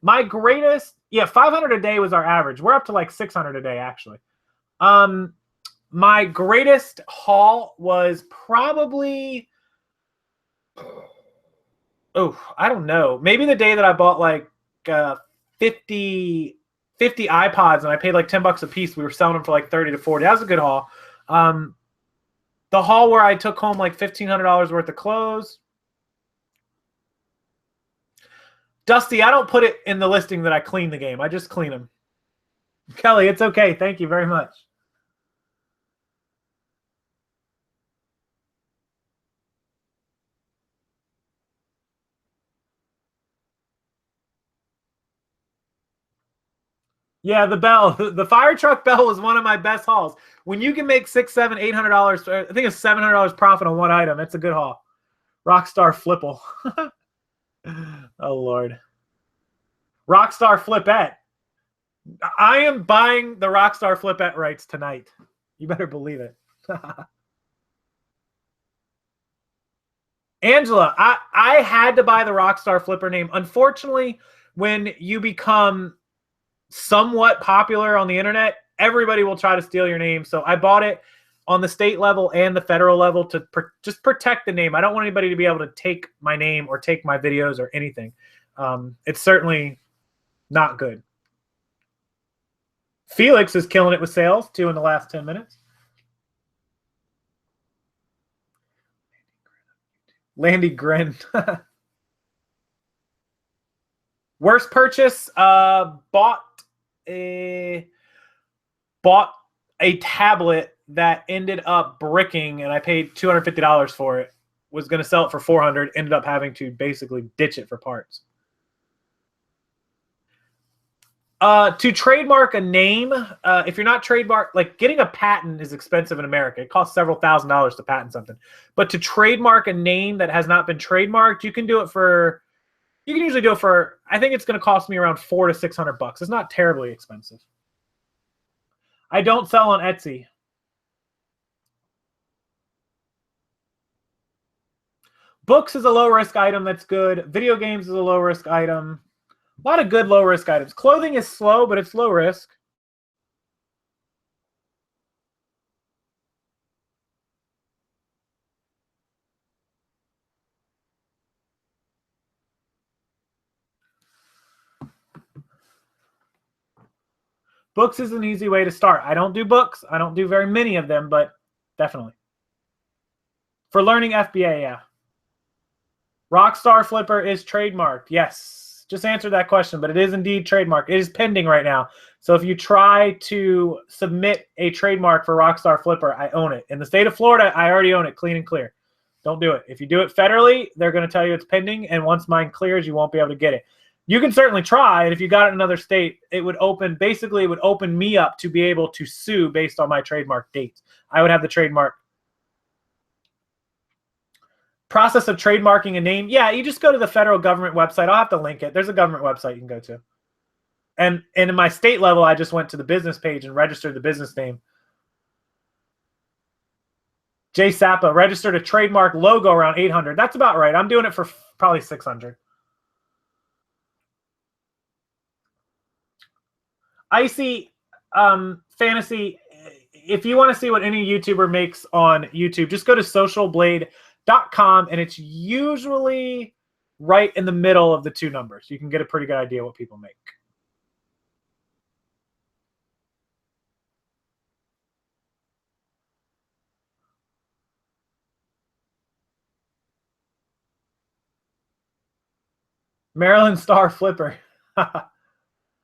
My greatest, 500 a day was our average. We're up to like 600 a day, actually. My greatest haul was probably, I don't know. Maybe the day that I bought like 50 iPods and I paid like $10 a piece. We were selling them for like 30 to 40. That was a good haul. The haul where I took home like $1,500 worth of clothes. Dusty, I don't put it in the listing that I clean the game. I just clean them. Kelly, it's okay. Thank you very much. Yeah, the bell, the fire truck bell was one of my best hauls. When you can make $600, $700, $800, I think it's $700 profit on one item, it's a good haul. Rockstarflipper. Oh Lord. Rockstarflippette. I am buying the Rockstarflippette rights tonight. You better believe it. Angela, I had to buy the Rockstarflipper name. Unfortunately, when you become somewhat popular on the internet, everybody will try to steal your name. So I bought it on the state level and the federal level to just protect the name. I don't want anybody to be able to take my name or take my videos or anything. It's certainly not good. Felix is killing it with sales, 2 in the last 10 minutes. Landy Grin. Worst purchase, bought a tablet that ended up bricking, and I paid $250 for it. Was going to sell it for $400, ended up having to basically ditch it for parts. To trademark a name, if you're not trademark, like getting a patent is expensive in America. It costs several $1,000s to patent something. But to trademark a name that has not been trademarked, you can do it for, you can usually do it for, I think it's going to cost me around $400 to $600. It's not terribly expensive. I don't sell on Etsy. Books is a low risk item. That's good. Video games is a low risk item. A lot of good low risk items. Clothing is slow, but it's low risk. Books is an easy way to start. I don't do books. I don't do very many of them, but definitely. For learning FBA, yeah. Rockstarflipper is trademarked. Yes. Just answered that question, but it is indeed trademarked. It is pending right now. So if you try to submit a trademark for Rockstarflipper, I own it. In the state of Florida, I already own it clean and clear. Don't do it. If you do it federally, they're going to tell you it's pending, and once mine clears, you won't be able to get it. You can certainly try, and if you got it in another state, it would open, basically it would open me up to be able to sue based on my trademark dates. I would have the trademark. Process of trademarking a name. Yeah, you just go to the federal government website. I'll have to link it. There's a government website you can go to. And in my state level, I just went to the business page and registered the business name. Jay Sappa registered a trademark logo around 800. That's about right. I'm doing it for probably 600. Icy Fantasy, if you want to see what any YouTuber makes on YouTube, just go to socialblade.com, and it's usually right in the middle of the two numbers. You can get a pretty good idea what people make. Maryland Star Flipper.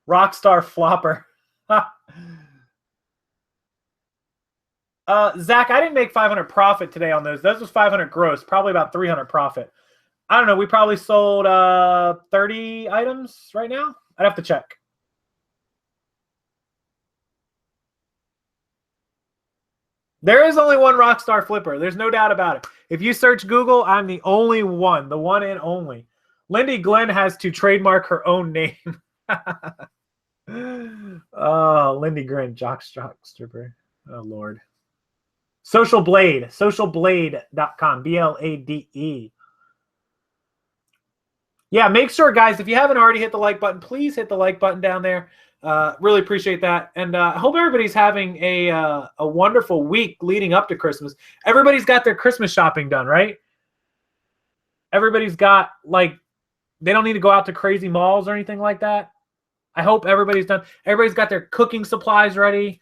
Rockstarflipper. Zach, I didn't make 500 profit today on those. Those was 500 gross, probably about 300 profit. I don't know. We probably sold 30 items right now. I'd have to check. There is only one Rockstarflipper. There's no doubt about it. If you search Google, I'm the only one, the one and only. Lindy Glenn has to trademark her own name. Oh, Lindy Glenn, Jockstripper. Oh, Lord. Social Blade, socialblade.com, BLADE. Yeah, make sure, guys, if you haven't already hit the like button, please hit the like button down there. Really appreciate that. And I hope everybody's having a wonderful week leading up to Christmas. Everybody's got their Christmas shopping done, right? Everybody's got, like, they don't need to go out to crazy malls or anything like that. I hope everybody's done. Everybody's got their cooking supplies ready.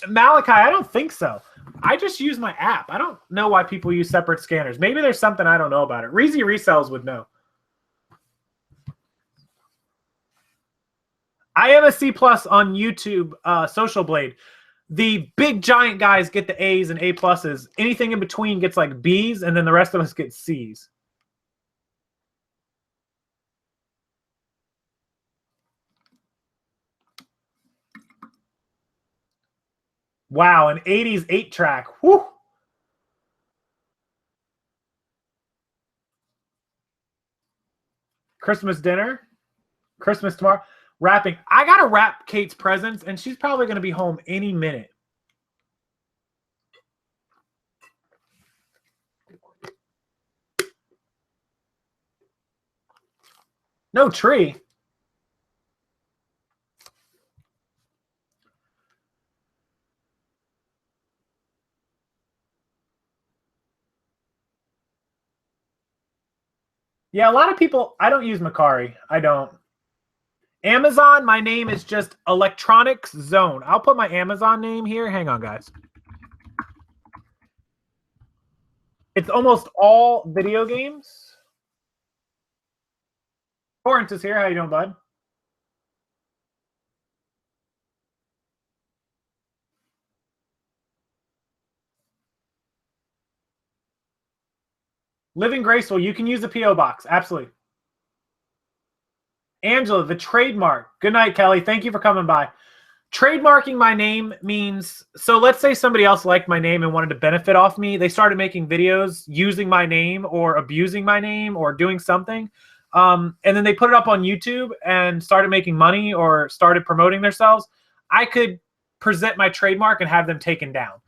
Malachi, I don't think so. I just use my app. I don't know why people use separate scanners. Maybe there's something I don't know about it. Reezy Resells would know. I am a C+ on YouTube, Social Blade. The big giant guys get the A's and A+. Anything in between gets like B's, and then the rest of us get C's. Wow, an 80s 8-track. Whew. Christmas dinner. Christmas tomorrow. Wrapping. I got to wrap Kate's presents, and she's probably going to be home any minute. No tree. Yeah, a lot of people, I don't use Macari. I don't. Amazon, my name is just Electronics Zone. I'll put my Amazon name here. Hang on, guys. It's almost all video games. Torrance is here. How you doing, bud? Living Graceful, you can use the P.O. box. Absolutely. Angela, the trademark. Good night, Kelly. Thank you for coming by. Trademarking my name means, so let's say somebody else liked my name and wanted to benefit off me. They started making videos using my name or abusing my name or doing something. And then they put it up on YouTube and started making money or started promoting themselves. I could present my trademark and have them taken down.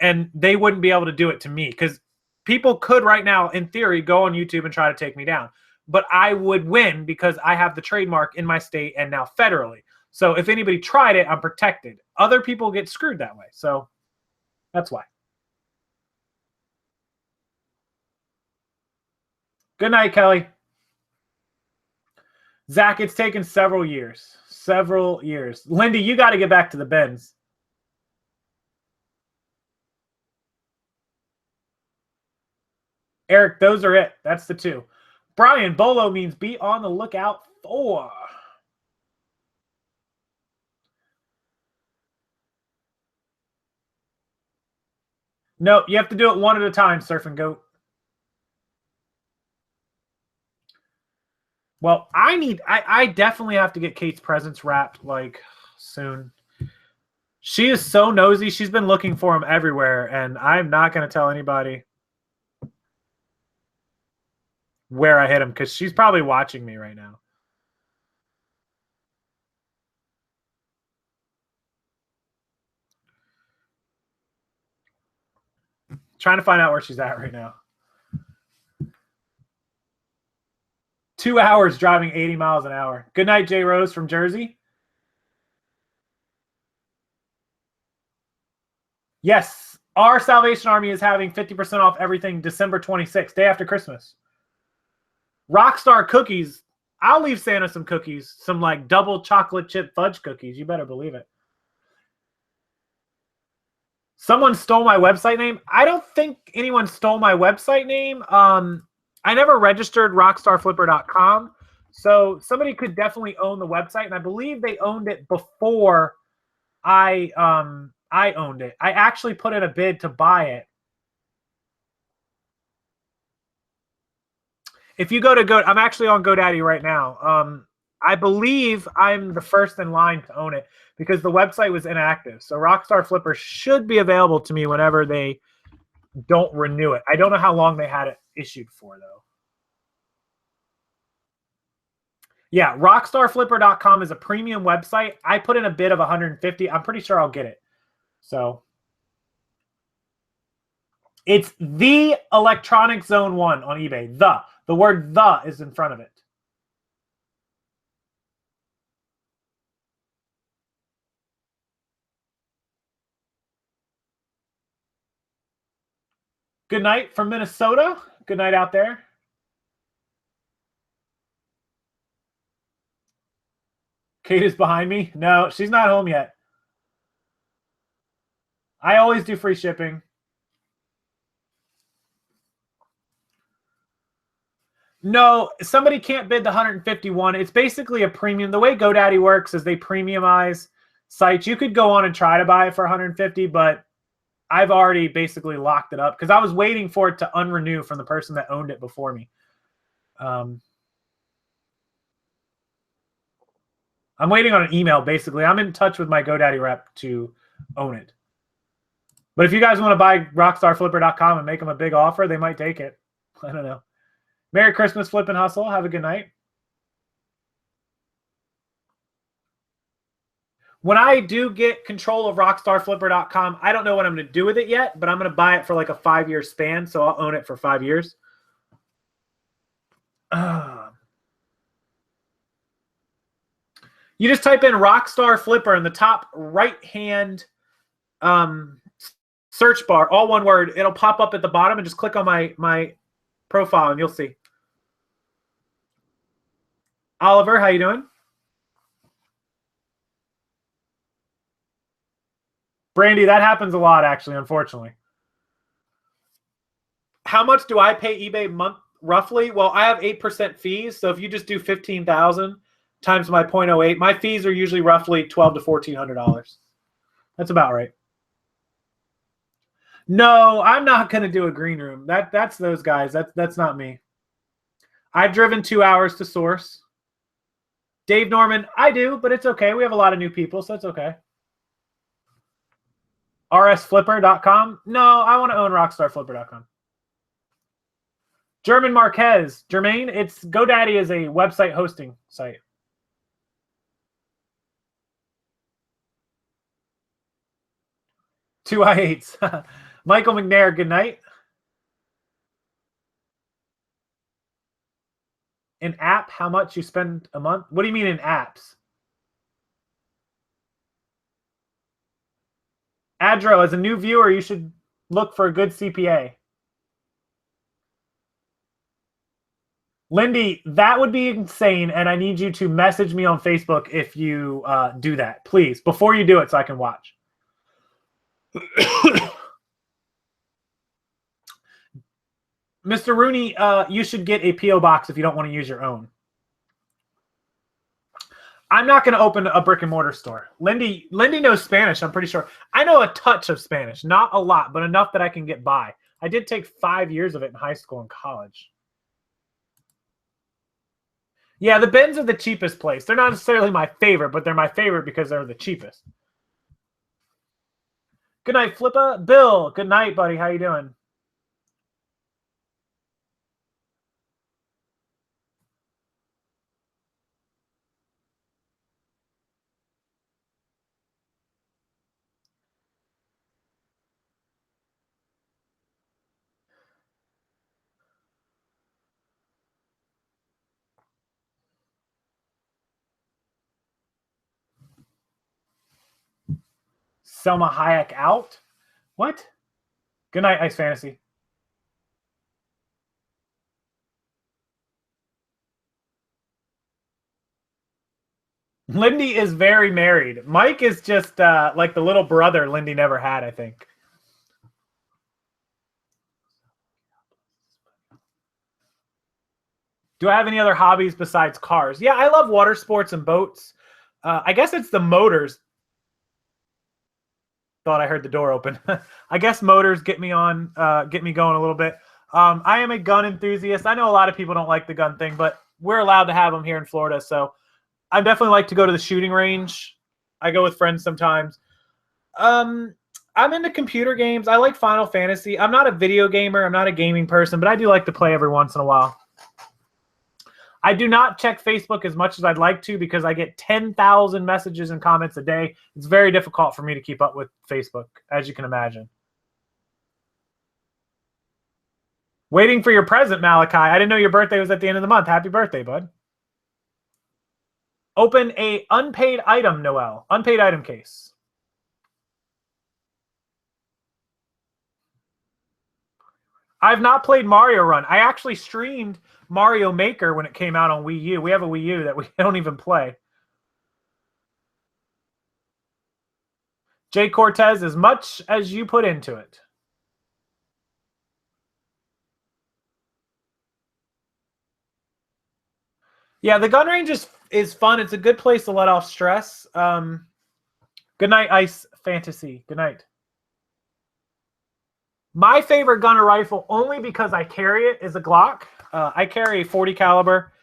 And they wouldn't be able to do it to me because people could right now, in theory, go on YouTube and try to take me down. But I would win because I have the trademark in my state and now federally. So if anybody tried it, I'm protected. Other people get screwed that way. So that's why. Good night, Kelly. Zach, it's taken several years. Several years. Lindy, you got to get back to the bins. Eric, those are it. That's the two. Brian, Bolo means be on the lookout for. No, you have to do it one at a time, Surf and Goat. Well, I definitely have to get Kate's presents wrapped, like, soon. She is so nosy. She's been looking for them everywhere, and I'm not going to tell anybody where I hit them because she's probably watching me right now. Trying to find out where she's at right now. 2 hours driving 80 miles an hour. Good night, Jay Rose from Jersey. Yes, our Salvation Army is having 50% off everything December 26th, day after Christmas. Rockstar cookies. I'll leave Santa some cookies, some like double chocolate chip fudge cookies. You better believe it. Someone stole my website name. I don't think anyone stole my website name. I never registered rockstarflipper.com. So somebody could definitely own the website, and I believe they owned it before I owned it. I actually put in a bid to buy it. If you go to I'm actually on GoDaddy right now. I believe I'm the first in line to own it because the website was inactive. So Rockstar Flipper should be available to me whenever they don't renew it. I don't know how long they had it issued for, though. Yeah, rockstarflipper.com is a premium website. I put in a bid of 150. I'm pretty sure I'll get it. So it's the Electronic Zone 1 on eBay. The word "the" is in front of it. Good night from Minnesota. Good night out there. Kate is behind me. No, she's not home yet. I always do free shipping. No, somebody can't bid the 151. It's basically a premium. The way GoDaddy works is they premiumize sites. You could go on and try to buy it for 150, but I've already basically locked it up because I was waiting for it to unrenew from the person that owned it before me. I'm waiting on an email, basically. I'm in touch with my GoDaddy rep to own it. But if you guys want to buy rockstarflipper.com and make them a big offer, they might take it. I don't know. Merry Christmas, Flip and Hustle. Have a good night. When I do get control of rockstarflipper.com, I don't know what I'm going to do with it yet, but I'm going to buy it for like a 5-year span, so I'll own it for 5 years. You just type in Rockstar Flipper in the top right-hand search bar, all one word. It'll pop up at the bottom, and just click on my profile, and you'll see. Oliver, how you doing? Brandy, that happens a lot, actually, unfortunately. How much do I pay eBay month roughly? Well, I have 8% fees, so if you just do 15,000 times my 0.08, my fees are usually roughly $1,200 to $1,400. That's about right. No, I'm not going to do a green room. That's those guys. That's not me. I've driven 2 hours to source. Dave Norman, I do, but it's okay. We have a lot of new people, so it's okay. rsflipper.com. No, I want to own rockstarflipper.com. German Marquez. Jermaine, it's GoDaddy is a website hosting site. Two I8s. Michael McNair, good night. An app, how much you spend a month? What do you mean in apps? Adro, as a new viewer, you should look for a good CPA. Lindy, that would be insane, and I need you to message me on Facebook if you do that, please, before you do it so I can watch. Mr. Rooney, you should get a P.O. box if you don't want to use your own. I'm not going to open a brick and mortar store. Lindy knows Spanish, I'm pretty sure. I know a touch of Spanish, not a lot, but enough that I can get by. I did take 5 years of it in high school and college. Yeah, the Bens are the cheapest place. They're not necessarily my favorite, but they're my favorite because they're the cheapest. Good night, Flippa. Bill, good night, buddy. How you doing? Selma Hayek out? What? Good night, Ice Fantasy. Lindy is very married. Mike is just like the little brother Lindy never had, I think. Do I have any other hobbies besides cars? Yeah, I love water sports and boats. I guess it's the motors. Thought I heard the door open. I guess motors get me going a little bit. I am a gun enthusiast. I know a lot of people don't like the gun thing, but we're allowed to have them here in Florida. So I definitely like to go to the shooting range. I go with friends sometimes. I'm into computer games. I like Final Fantasy. I'm not a video gamer. I'm not a gaming person, but I do like to play every once in a while. I do not check Facebook as much as I'd like to because I get 10,000 messages and comments a day. It's very difficult for me to keep up with Facebook, as you can imagine. Waiting for your present, Malachi. I didn't know your birthday was at the end of the month. Happy birthday, bud. Open a unpaid item, Noel. Unpaid item case. I've not played Mario Run. I actually streamed Mario Maker when it came out on Wii U. We have a Wii U that we don't even play. Jay Cortez, as much as you put into it. Yeah, the gun range is fun. It's a good place to let off stress. Good night, Ice Fantasy. Good night. My favorite gun or rifle, only because I carry it, is a Glock. I carry a 40 caliber.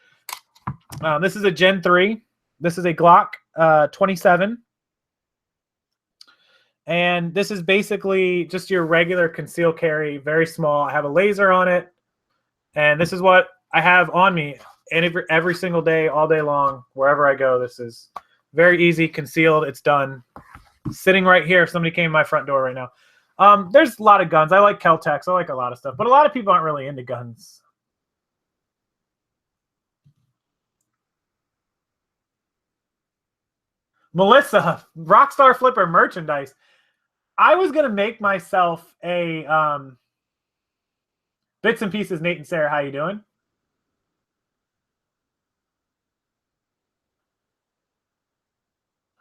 This is a Gen 3. This is a Glock 27. And this is basically just your regular concealed carry, very small. I have a laser on it. And this is what I have on me every single day, all day long, wherever I go. This is very easy, concealed. It's done. Sitting right here if somebody came to my front door right now. There's a lot of guns. I like Kel-Tecs. I like a lot of stuff. But a lot of people aren't really into guns. Melissa, Rockstarflipper merchandise. I was going to make myself a Bits and Pieces. Nate and Sarah, how you doing?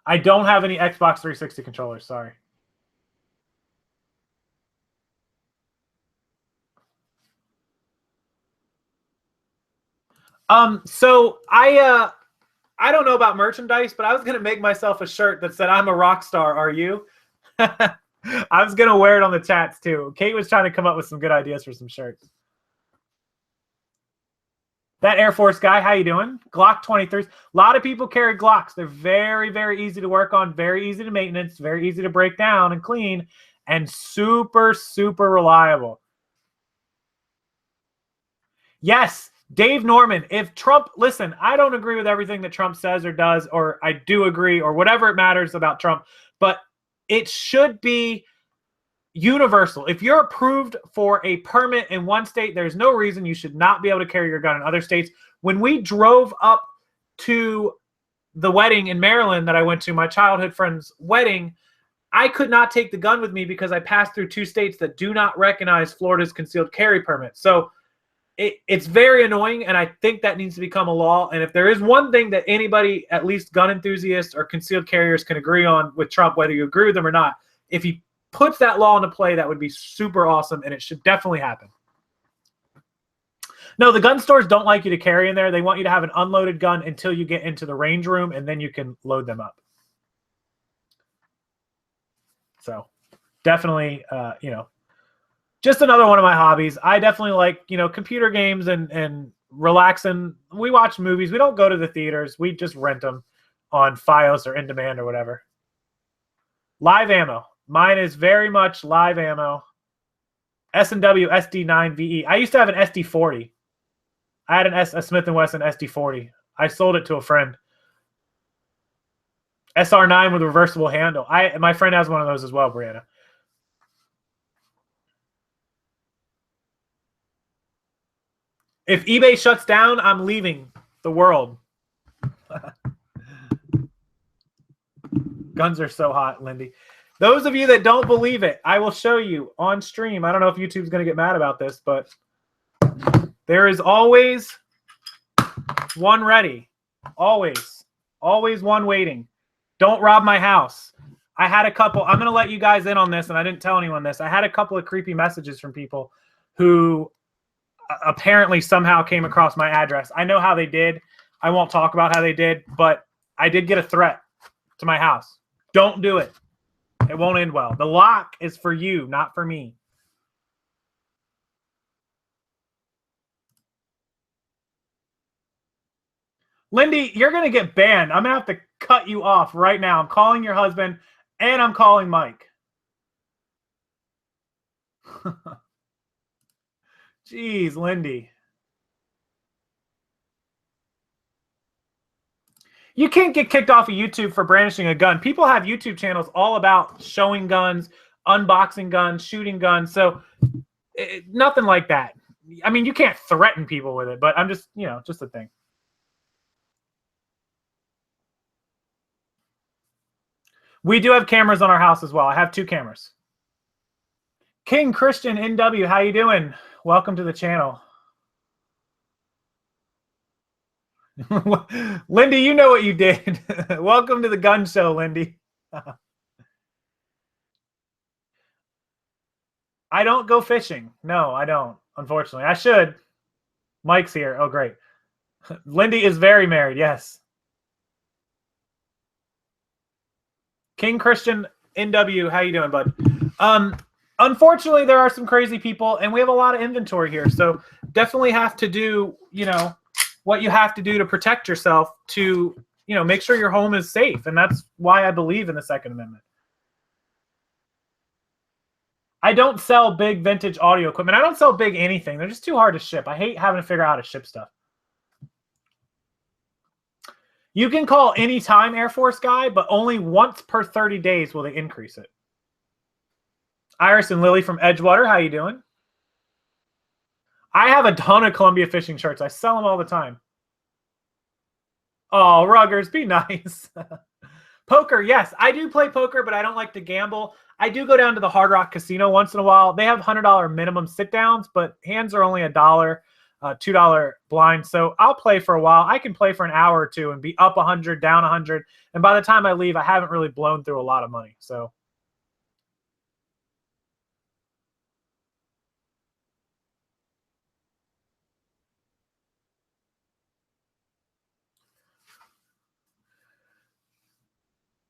I don't have any Xbox 360 controllers. Sorry. So I don't know about merchandise, but I was gonna make myself a shirt that said "I'm a rock star. Are you?" I was gonna wear it on the chats too. Kate was trying to come up with some good ideas for some shirts. That Air Force guy, how you doing? Glock 23s. A lot of people carry Glocks. They're very, very easy to work on, very easy to maintenance, very easy to break down and clean, and super, super reliable. Yes, Dave Norman. If Trump, listen, I don't agree with everything that Trump says or does, or I do agree, or whatever it matters about Trump, but it should be universal. If you're approved for a permit in one state, there's no reason you should not be able to carry your gun in other states. When we drove up to the wedding in Maryland that I went to, my childhood friend's wedding, I could not take the gun with me because I passed through 2 states that do not recognize Florida's concealed carry permit. So it's very annoying, and I think that needs to become a law. And if there is one thing that anybody, at least gun enthusiasts or concealed carriers, can agree on with Trump, whether you agree with them or not, if he puts that law into play, that would be super awesome, and it should definitely happen. No, the gun stores don't like you to carry in there. They want you to have an unloaded gun until you get into the range room, and then you can load them up. So definitely, just another one of my hobbies. I definitely like, computer games and relaxing. We watch movies. We don't go to the theaters. We just rent them on Fios or in demand or whatever. Live ammo. Mine is very much live ammo. S&W SD9VE. I used to have an SD40. I had a Smith & Wesson SD40. I sold it to a friend. SR9 with reversible handle. My friend has one of those as well, Brianna. If eBay shuts down, I'm leaving the world. Guns are so hot, Lindy. Those of you that don't believe it, I will show you on stream. I don't know if YouTube's going to get mad about this, but there is always one ready. Always. Always one waiting. Don't rob my house. I had a couple. I'm going to let you guys in on this, and I didn't tell anyone this. I had a couple of creepy messages from people who apparently somehow came across my address. I know how they did. I won't talk about how they did, but I did get a threat to my house. Don't do it. It won't end well. The lock is for you, not for me. Lindy, you're going to get banned. I'm going to have to cut you off right now. I'm calling your husband, and I'm calling Mike. Jeez, Lindy. You can't get kicked off of YouTube for brandishing a gun. People have YouTube channels all about showing guns, unboxing guns, shooting guns. So nothing like that. I mean, you can't threaten people with it, but I'm just, just a thing. We do have cameras on our house as well. I have 2 cameras. King Christian NW, how you doing? Welcome to the channel. Lindy, you know what you did. Welcome to the gun show, Lindy. I don't go fishing. No, I don't, unfortunately. I should. Mike's here. Oh, great. Lindy is very married, yes. King Christian NW, how you doing, bud? Unfortunately, there are some crazy people, and we have a lot of inventory here. So definitely have to do, what you have to do to protect yourself to, make sure your home is safe. And that's why I believe in the Second Amendment. I don't sell big vintage audio equipment. I don't sell big anything. They're just too hard to ship. I hate having to figure out how to ship stuff. You can call anytime, Air Force guy, but only once per 30 days will they increase it. Iris and Lily from Edgewater, how you doing? I have a ton of Columbia fishing shirts. I sell them all the time. Oh, Ruggers, be nice. Poker, yes. I do play poker, but I don't like to gamble. I do go down to the Hard Rock Casino once in a while. They have $100 minimum sit-downs, but hands are only $1, $2 blind. So I'll play for a while. I can play for an hour or two and be up 100, down 100. And by the time I leave, I haven't really blown through a lot of money. So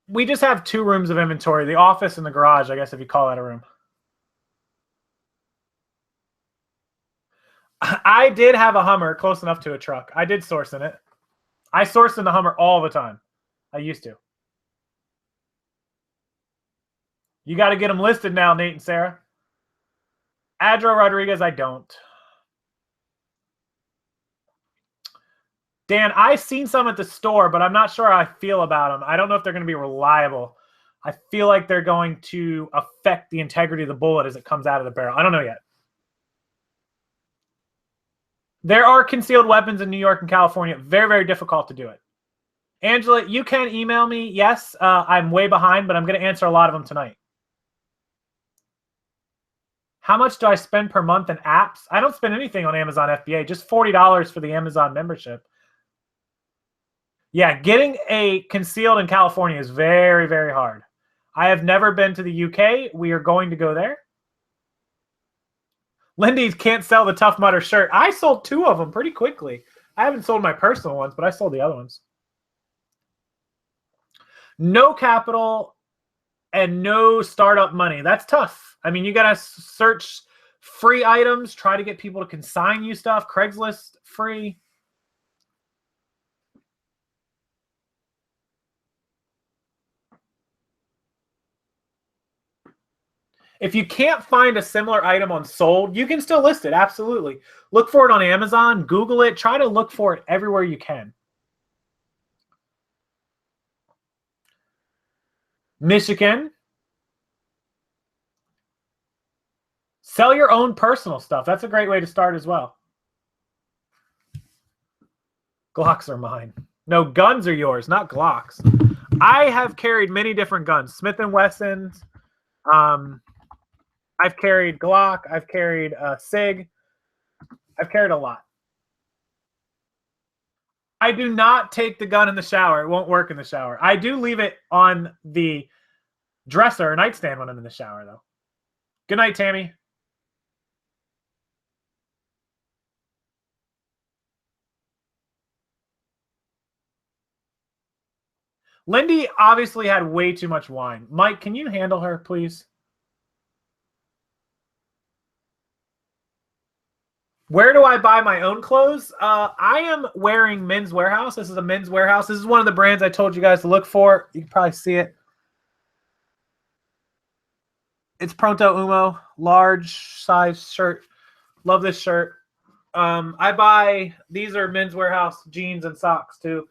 we just have 2 rooms of inventory, the office and the garage, I guess, if you call that a room. I did have a Hummer close enough to a truck. I did source in it. I source in the Hummer all the time. I used to. You got to get them listed now, Nate and Sarah. Adro Rodriguez, I don't. Dan, I've seen some at the store, but I'm not sure how I feel about them. I don't know if they're going to be reliable. I feel like they're going to affect the integrity of the bullet as it comes out of the barrel. I don't know yet. There are concealed weapons in New York and California. Very, very difficult to do it. Angela, you can email me. Yes, I'm way behind, but I'm going to answer a lot of them tonight. How much do I spend per month in apps? I don't spend anything on Amazon FBA, just $40 for the Amazon membership. Yeah, getting a concealed in California is very, very hard. I have never been to the UK. We are going to go there. Lindy can't sell the Tough Mudder shirt. I sold 2 of them pretty quickly. I haven't sold my personal ones, but I sold the other ones. No capital and no startup money. That's tough. I mean, you got to search free items, try to get people to consign you stuff. Craigslist free. If you can't find a similar item on Sold, you can still list it. Absolutely. Look for it on Amazon. Google it. Try to look for it everywhere you can. Michigan. Sell your own personal stuff. That's a great way to start as well. Glocks are mine. No, guns are yours, not Glocks. I have carried many different guns. Smith & Wessons, I've carried Glock. I've carried Sig. I've carried a lot. I do not take the gun in the shower. It won't work in the shower. I do leave it on the dresser or nightstand when I'm in the shower, though. Good night, Tammy. Lindy obviously had way too much wine. Mike, can you handle her, please? Where do I buy my own clothes? I am wearing Men's Warehouse. This is a Men's Warehouse. This is one of the brands I told you guys to look for. You can probably see it. It's Pronto Umo, large size shirt. Love this shirt. These are Men's Warehouse jeans and socks too.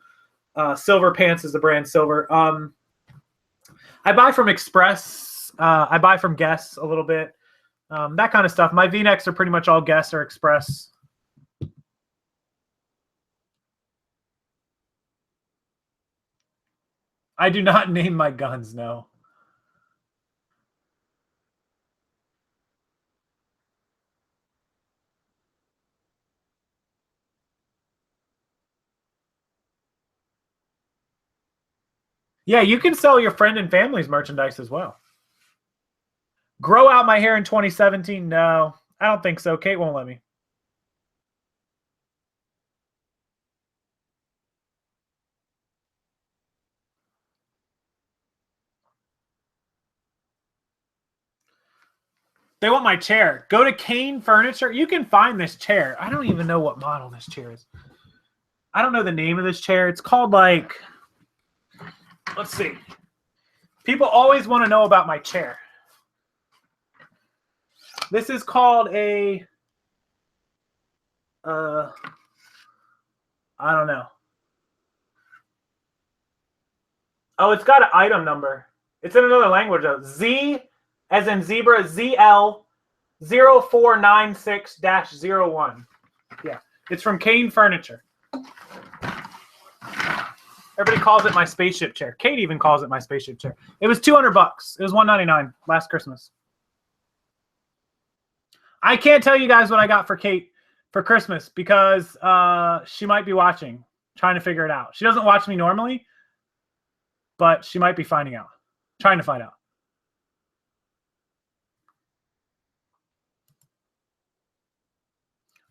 Silver Pants is the brand, Silver. I buy from Express. I buy from Guess a little bit. That kind of stuff. My V-necks are pretty much all Guess or Express. I do not name my guns, no. Yeah, you can sell your friend and family's merchandise as well. Grow out my hair in 2017? No, I don't think so. Kate won't let me. They want my chair. Go to Kane Furniture. You can find this chair. I don't even know what model this chair is. I don't know the name of this chair. It's called like, let's see. People always want to know about my chair. This is called a, I don't know. Oh, it's got an item number. It's in another language though. Z as in zebra, ZL 0496-01. Yeah, it's from Kane Furniture. Everybody calls it my spaceship chair. Kate even calls it my spaceship chair. It was $200. It was $199 last Christmas. I can't tell you guys what I got for Kate for Christmas because she might be watching, trying to figure it out. She doesn't watch me normally, but she might be finding out, trying to find out.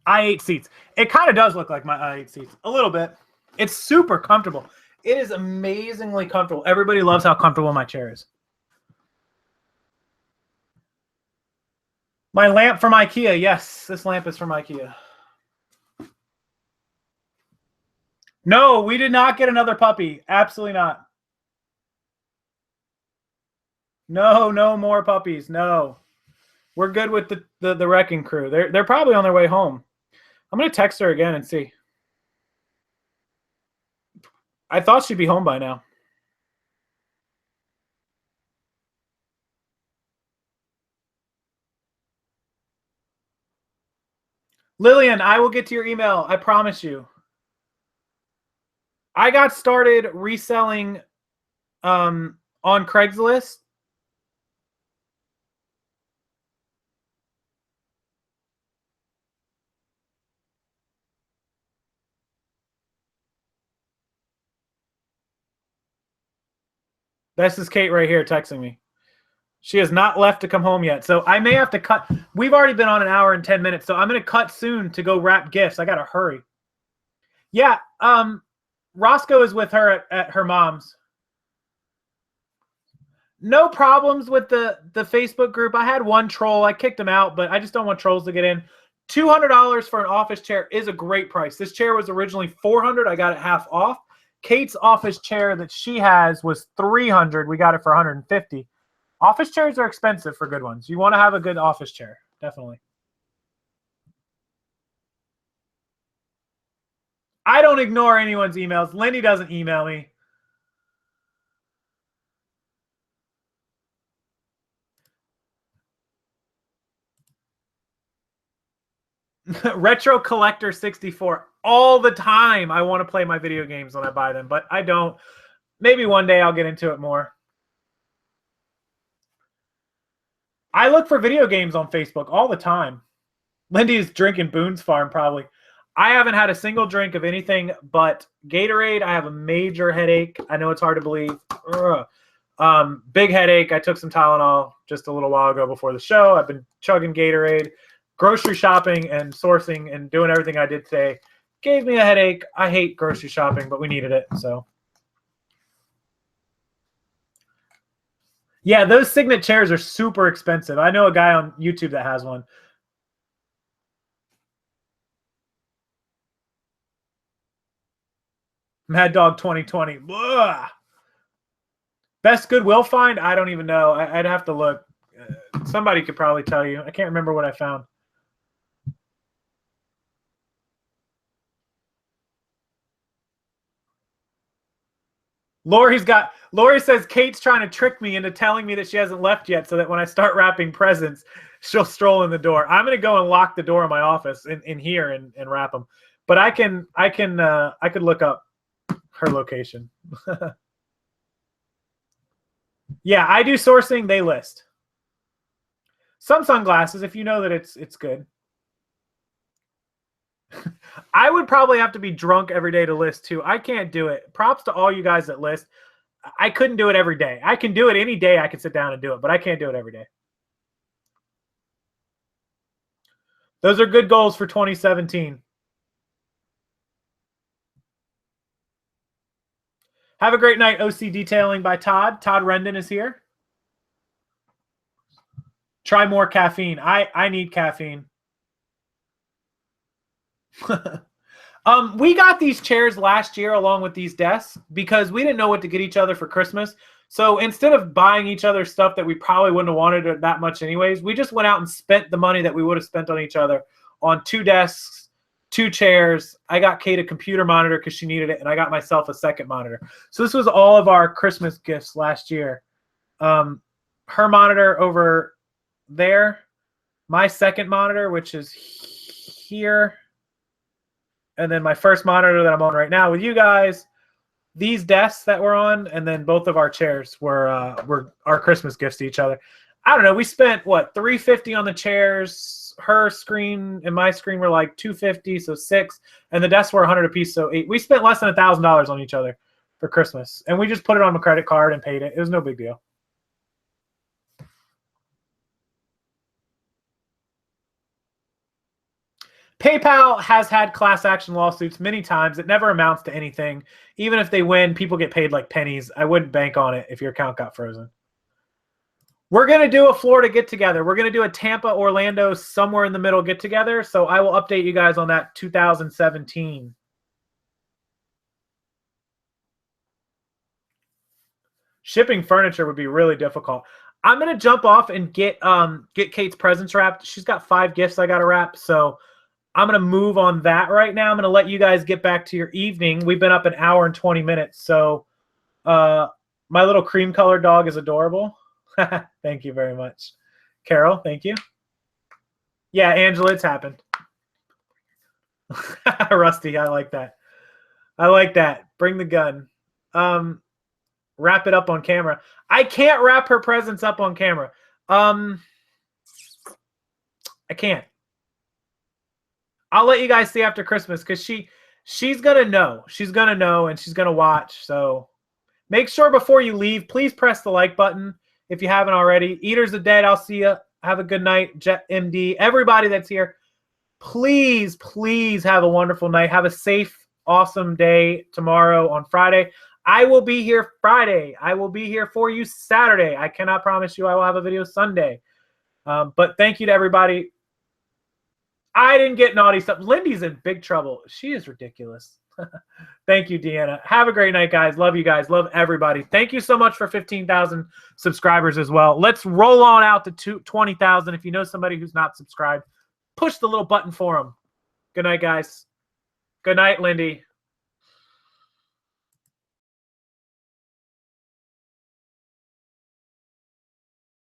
i8 seats. It kind of does look like my i8 seats a little bit. It's super comfortable. It is amazingly comfortable. Everybody loves how comfortable my chair is. My lamp from IKEA. Yes, this lamp is from IKEA. No, we did not get another puppy. Absolutely not. No, no more puppies. No. We're good with the wrecking crew. They're probably on their way home. I'm going to text her again and see. I thought she'd be home by now. Lillian, I will get to your email. I promise you. I got started reselling on Craigslist. This is Kate right here texting me. She has not left to come home yet. So I may have to cut. We've already been on an hour and 10 minutes. So I'm going to cut soon to go wrap gifts. I got to hurry. Yeah. Roscoe is with her at her mom's. No problems with the Facebook group. I had one troll. I kicked him out, but I just don't want trolls to get in. $200 for an office chair is a great price. This chair was originally $400. I got it half off. Kate's office chair that she has was $300. We got it for $150. Office chairs are expensive for good ones. You want to have a good office chair, definitely. I don't ignore anyone's emails. Lenny doesn't email me. Retro Collector 64. All the time I want to play my video games when I buy them, but I don't. Maybe one day I'll get into it more. I look for video games on Facebook all the time. Lindy is drinking Boone's Farm probably. I haven't had a single drink of anything but Gatorade. I have a major headache. I know it's hard to believe. Big headache. I took some Tylenol just a little while ago before the show. I've been chugging Gatorade. Grocery shopping and sourcing and doing everything I did today gave me a headache. I hate grocery shopping, but we needed it. So, yeah, those Signet chairs are super expensive. I know a guy on YouTube that has one. Mad Dog 2020. Blah. Best Goodwill find? I don't even know. I'd have to look. Somebody could probably tell you. I can't remember what I found. Lori says Kate's trying to trick me into telling me that she hasn't left yet so that when I start wrapping presents, she'll stroll in the door. I'm going to go and lock the door in my office in here and wrap them. But I could look up her location. Yeah, I do sourcing. They list some sunglasses if you know that it's good. I would probably have to be drunk every day to list too. I can't do it. Props to all you guys that list. I couldn't do it every day. I can do it any day. I can sit down and do it, but I can't do it every day. Those are good goals for 2017. Have a great night. OC Detailing by Todd. Todd Rendon is here. Try more caffeine. I need caffeine. We got these chairs last year along with these desks because we didn't know what to get each other for Christmas. So instead of buying each other stuff that we probably wouldn't have wanted that much anyways, we just went out and spent the money that we would have spent on each other on 2 desks, 2 chairs. I got Kate a computer monitor because she needed it, and I got myself a second monitor. So this was all of our Christmas gifts last year. Her monitor over there, my second monitor, which is here, and then my first monitor that I'm on right now with you guys, these desks that we're on, and then both of our chairs were our Christmas gifts to each other. I don't know. We spent what, $350 on the chairs. Her screen and my screen were like $250, so 6, and the desks were $100 a piece, so 8. We spent less than $1,000 on each other for Christmas, and we just put it on a credit card and paid it. It was no big deal. PayPal has had class action lawsuits many times. It never amounts to anything. Even if they win, people get paid like pennies. I wouldn't bank on it if your account got frozen. We're going to do a Florida get-together. We're going to do a Tampa, Orlando, somewhere in the middle get-together. So I will update you guys on that 2017. Shipping furniture would be really difficult. I'm going to jump off and get Kate's presents wrapped. She's got 5 gifts I got to wrap, so I'm going to move on that right now. I'm going to let you guys get back to your evening. We've been up an hour and 20 minutes. So my little cream colored dog is adorable. Thank you very much. Carol, thank you. Yeah, Angela, it's happened. Rusty, I like that. I like that. Bring the gun. Wrap it up on camera. I can't wrap her presents up on camera. I can't. I'll let you guys see after Christmas because she's going to know. She's going to know and she's going to watch. So make sure before you leave, please press the like button if you haven't already. Eaters of Dead, I'll see you. Have a good night. Jet MD, everybody that's here, please, please have a wonderful night. Have a safe, awesome day tomorrow on Friday. I will be here Friday. I will be here for you Saturday. I cannot promise you I will have a video Sunday. But thank you to everybody. I didn't get naughty stuff. Lindy's in big trouble. She is ridiculous. Thank you, Deanna. Have a great night, guys. Love you guys. Love everybody. Thank you so much for 15,000 subscribers as well. Let's roll on out to 20,000. If you know somebody who's not subscribed, push the little button for them. Good night, guys. Good night, Lindy.